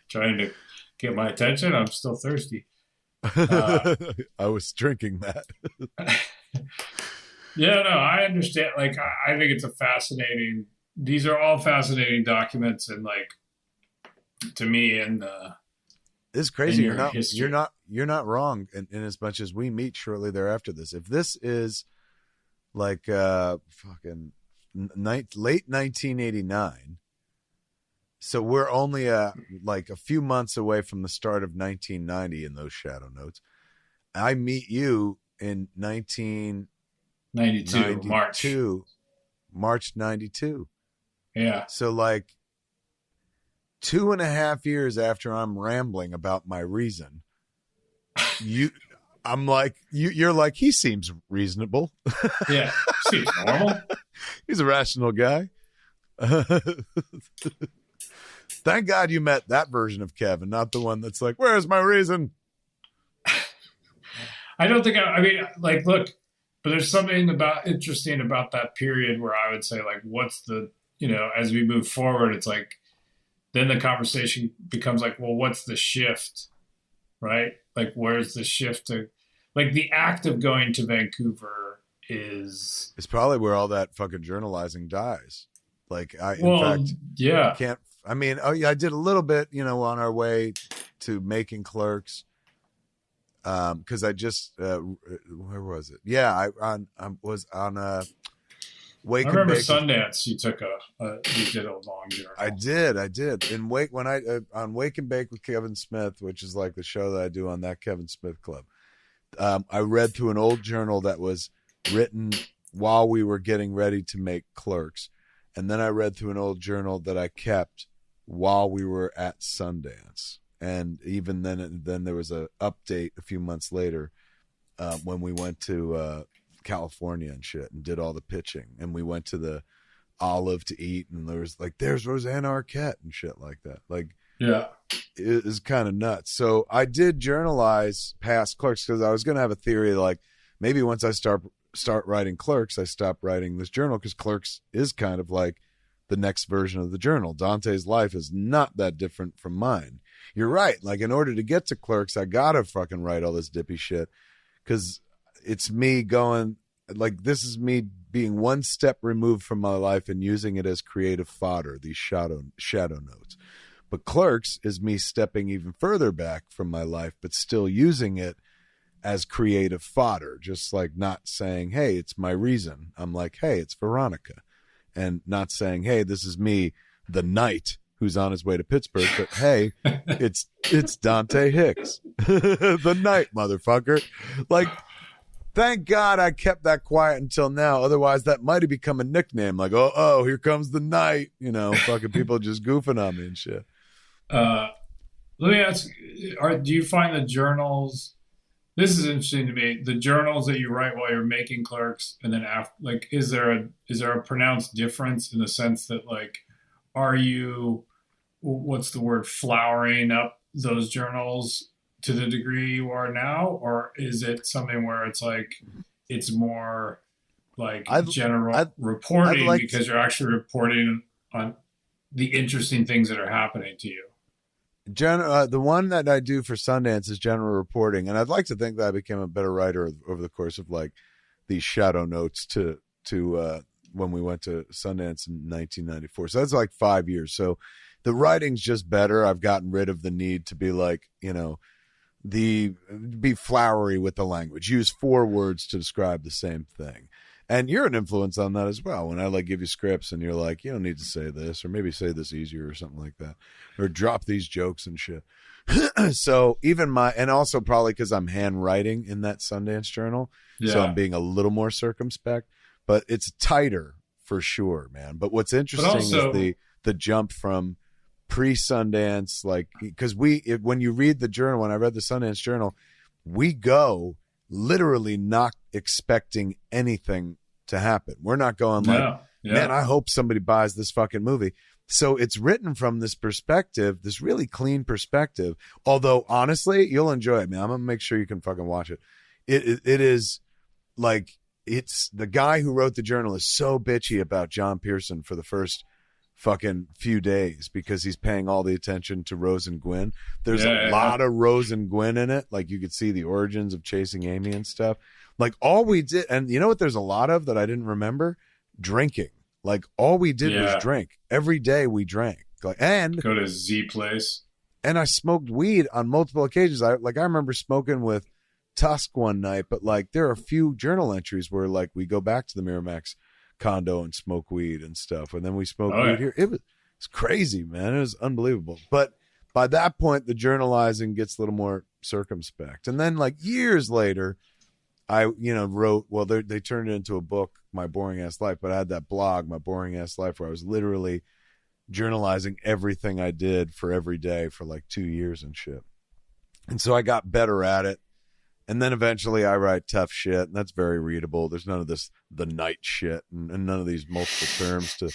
Trying to get my attention. I'm still thirsty. I was drinking that. Yeah, no, I understand. Like, I think it's these are all fascinating documents, and like, to me, and it's crazy. You're not wrong in as much as we meet shortly thereafter this. If this is like fucking late 1989, so we're only like a few months away from the start of 1990 in those shadow notes. I meet you in 1992, March 92. Yeah. So like 2.5 years after I'm rambling about my reason, I'm like, you're like, he seems reasonable. Yeah. Seems normal. He's a rational guy. Thank God you met that version of Kevin, not the one that's like, where's my reason? I don't think I mean, like, look, but there's something interesting about that period where I would say, like, what's the, as we move forward, it's like, then the conversation becomes like, well, what's the shift, right? Like, where's the shift to, like, the act of going to Vancouver is... It's probably where all that fucking journalizing dies. Like, I did a little bit, on our way to making Clerks. Because I just, where was it? Yeah, I was on Wake. I remember Sundance. You took you did a long journal. I did. In Wake, when on Wake and Bake with Kevin Smith, which is like the show that I do on that Kevin Smith Club. I read through an old journal that was written while we were getting ready to make Clerks, and then I read through an old journal that I kept while we were at Sundance. And even then there was a update a few months later when we went to California and shit and did all the pitching. And we went to the Olive to eat, and there's Rosanna Arquette and shit like that. Like, yeah, it is kind of nuts. So I did journalize past Clerks because I was going to have a theory like maybe once I start writing Clerks, I stop writing this journal, because Clerks is kind of like the next version of the journal. Dante's life is not that different from mine. You're right. Like, in order to get to Clerks, I gotta fucking write all this dippy shit, because it's me going, like, this is me being one step removed from my life and using it as creative fodder, these shadow notes. But Clerks is me stepping even further back from my life, but still using it as creative fodder, just like not saying, hey, it's my reason. I'm like, hey, it's Veronica. And not saying, hey, this is me, the knight who's on his way to Pittsburgh, but hey, it's Dante Hicks, the knight, motherfucker. Like, thank God I kept that quiet until now. Otherwise, that might have become a nickname. Like, oh, here comes the knight. Fucking people just goofing on me and shit. Let me ask, do you find the journals? This is interesting to me. The journals that you write while you're making Clerks, and then after, like, is there a pronounced difference in the sense that, like, are you, what's the word, flowering up those journals to the degree you are now, or is it something where it's like it's more like general reporting because you're actually reporting on the interesting things that are happening to you? The one that I do for Sundance is general reporting, and I'd like to think that I became a better writer over the course of like these shadow notes to when we went to Sundance in 1994. So that's like 5 years. So the writing's just better. I've gotten rid of the need to be like, be flowery with the language. Use 4 words to describe the same thing. And you're an influence on that as well. When I like give you scripts and you're like, you don't need to say this, or maybe say this easier or something like that, or drop these jokes and shit. So even and also probably because I'm handwriting in that Sundance journal. Yeah. So I'm being a little more circumspect, but it's tighter for sure, man. But what's interesting is the jump from pre-Sundance, like, because when you read the journal, when I read the Sundance journal, we go literally not expecting anything to happen. We're not going like, man, I hope somebody buys this fucking movie. So it's written from this perspective, this really clean perspective. Although honestly, you'll enjoy it, man. I'm gonna make sure you can fucking watch it. It is like, it's the guy who wrote the journal is so bitchy about John Pearson for the first fucking few days because he's paying all the attention to Rose and Gwen. There's a lot of Rose and Gwen in it. Like you could see the origins of chasing Amy and stuff. Like all we did, and you know what there's a lot of that I didn't remember? Drinking. Like all we did was drink. Every day we drank. Like, and go to Z place. And I smoked weed on multiple occasions. I remember smoking with Tusk one night, but like there are a few journal entries where like we go back to the Miramax condo and smoke weed and stuff, and then we smoke weed here. It's crazy, man. It was unbelievable. But by that point, the journalizing gets a little more circumspect. And then like years later, I wrote. Well, they turned it into a book, My Boring Ass Life. But I had that blog, My Boring Ass Life, where I was literally journalizing everything I did for every day for like 2 years and shit. And so I got better at it. And then eventually I write tough shit, and that's very readable. There's none of this the night shit and none of these multiple terms to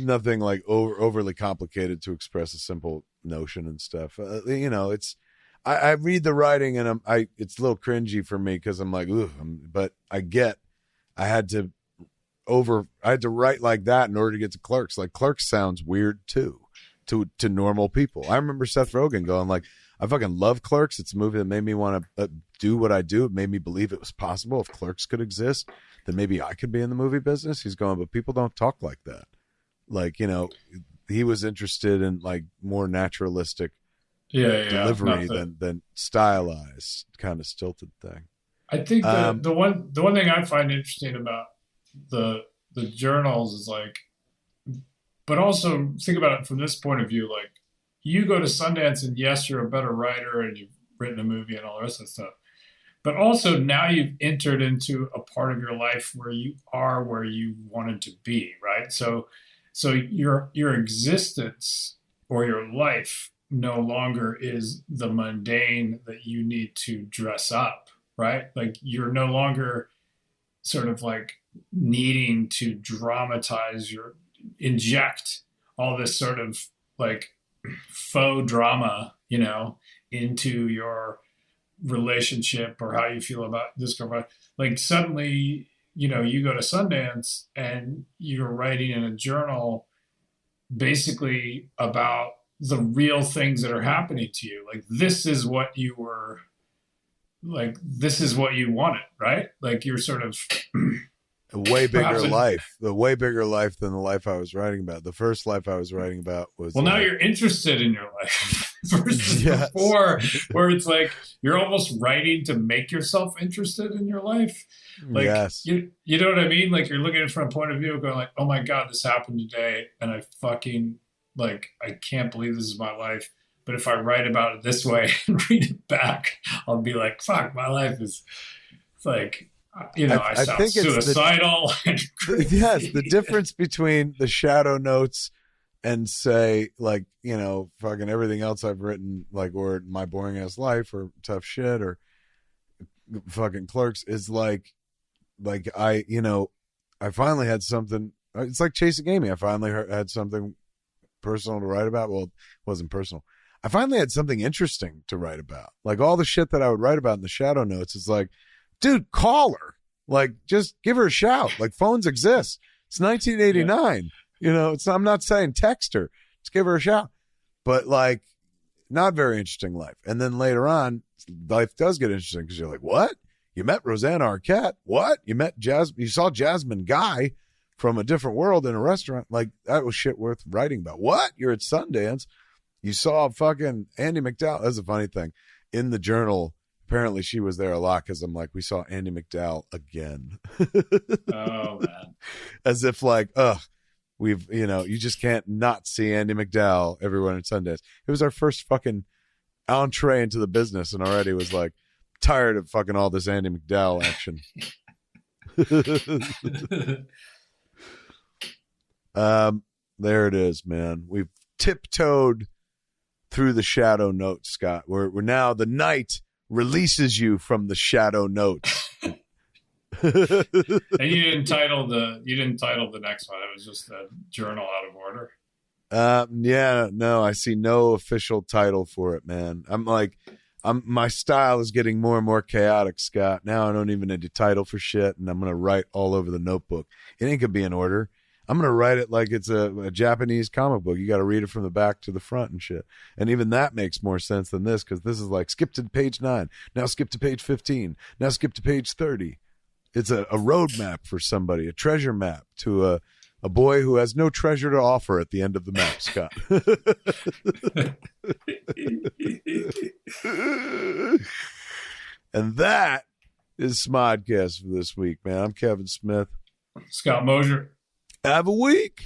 nothing like overly complicated to express a simple notion and stuff. It's I read the writing and it's a little cringy for me because I'm like, ooh, but I had to write like that in order to get to Clerks. Like Clerks sounds weird too to normal people. I remember Seth Rogen going like, I fucking love Clerks. It's a movie that made me want to do what I do. It made me believe it was possible. If Clerks could exist, then maybe I could be in the movie business. He's going, but people don't talk like that. Like, he was interested in like more naturalistic delivery than stylized kind of stilted thing. I think the one thing I find interesting about the journals is like, but also think about it from this point of view, like, you go to Sundance and yes, you're a better writer and you've written a movie and all the rest of that stuff. But also now you've entered into a part of your life where you are where you wanted to be, right? So your existence or your life no longer is the mundane that you need to dress up, right? Like you're no longer sort of like needing to inject all this sort of like faux drama, into your relationship or how you feel about this girl. Like suddenly, you go to Sundance and you're writing in a journal basically about the real things that are happening to you. Like this is what you were, like this is what you wanted, right? Like you're sort of a way bigger life than the life I was writing about. The first life I was writing about was now you're interested in your life versus before, where it's like you're almost writing to make yourself interested in your life. Like you know what I mean? Like you're looking at it from a point of view, going like, "Oh my God, this happened today," and I fucking like I can't believe this is my life. But if I write about it this way and read it back, I'll be like, "Fuck, my life is like." I sound suicidal. Yes, the difference between the shadow notes and say like, fucking everything else I've written, like, or My Boring Ass Life or Tough Shit or fucking Clerks is like I finally had something. It's like Chasing Amy. I finally had something personal to write about. Well, it wasn't personal. I finally had something interesting to write about. Like all the shit that I would write about in the shadow notes is like, dude, call her. Like, just give her a shout. Like, phones exist. It's 1989. I'm not saying text her. Just give her a shout. But, like, not very interesting life. And then later on, life does get interesting because you're like, what? You met Rosanna Arquette? What? You saw Jasmine Guy from a different world in a restaurant? Like, that was shit worth writing about. What? You're at Sundance. You saw fucking Andie MacDowell. That's a funny thing. In the journal, apparently she was there a lot because I'm like, we saw Andie MacDowell again. Oh, man. As if like, you just can't not see Andie MacDowell everywhere in Sundance. It was our first fucking entree into the business and already was like tired of fucking all this Andie MacDowell action. There it is, man. We've tiptoed through the shadow notes, Scott. We're now the night releases you from the shadow notes. And you didn't title the next one. It was just a journal out of order. No, I see no official title for it, man. My style is getting more and more chaotic, Scott. Now I don't even need a title for shit, and I'm gonna write all over the notebook. It ain't gonna be in order. I'm going to write it like it's a Japanese comic book. You got to read it from the back to the front and shit. And even that makes more sense than this, because this is like skip to page 9. Now skip to page 15. Now skip to page 30. It's a road map for somebody, a treasure map to a boy who has no treasure to offer at the end of the map, Scott. And that is Smodcast for this week, man. I'm Kevin Smith. Scott Mosier. Have a week.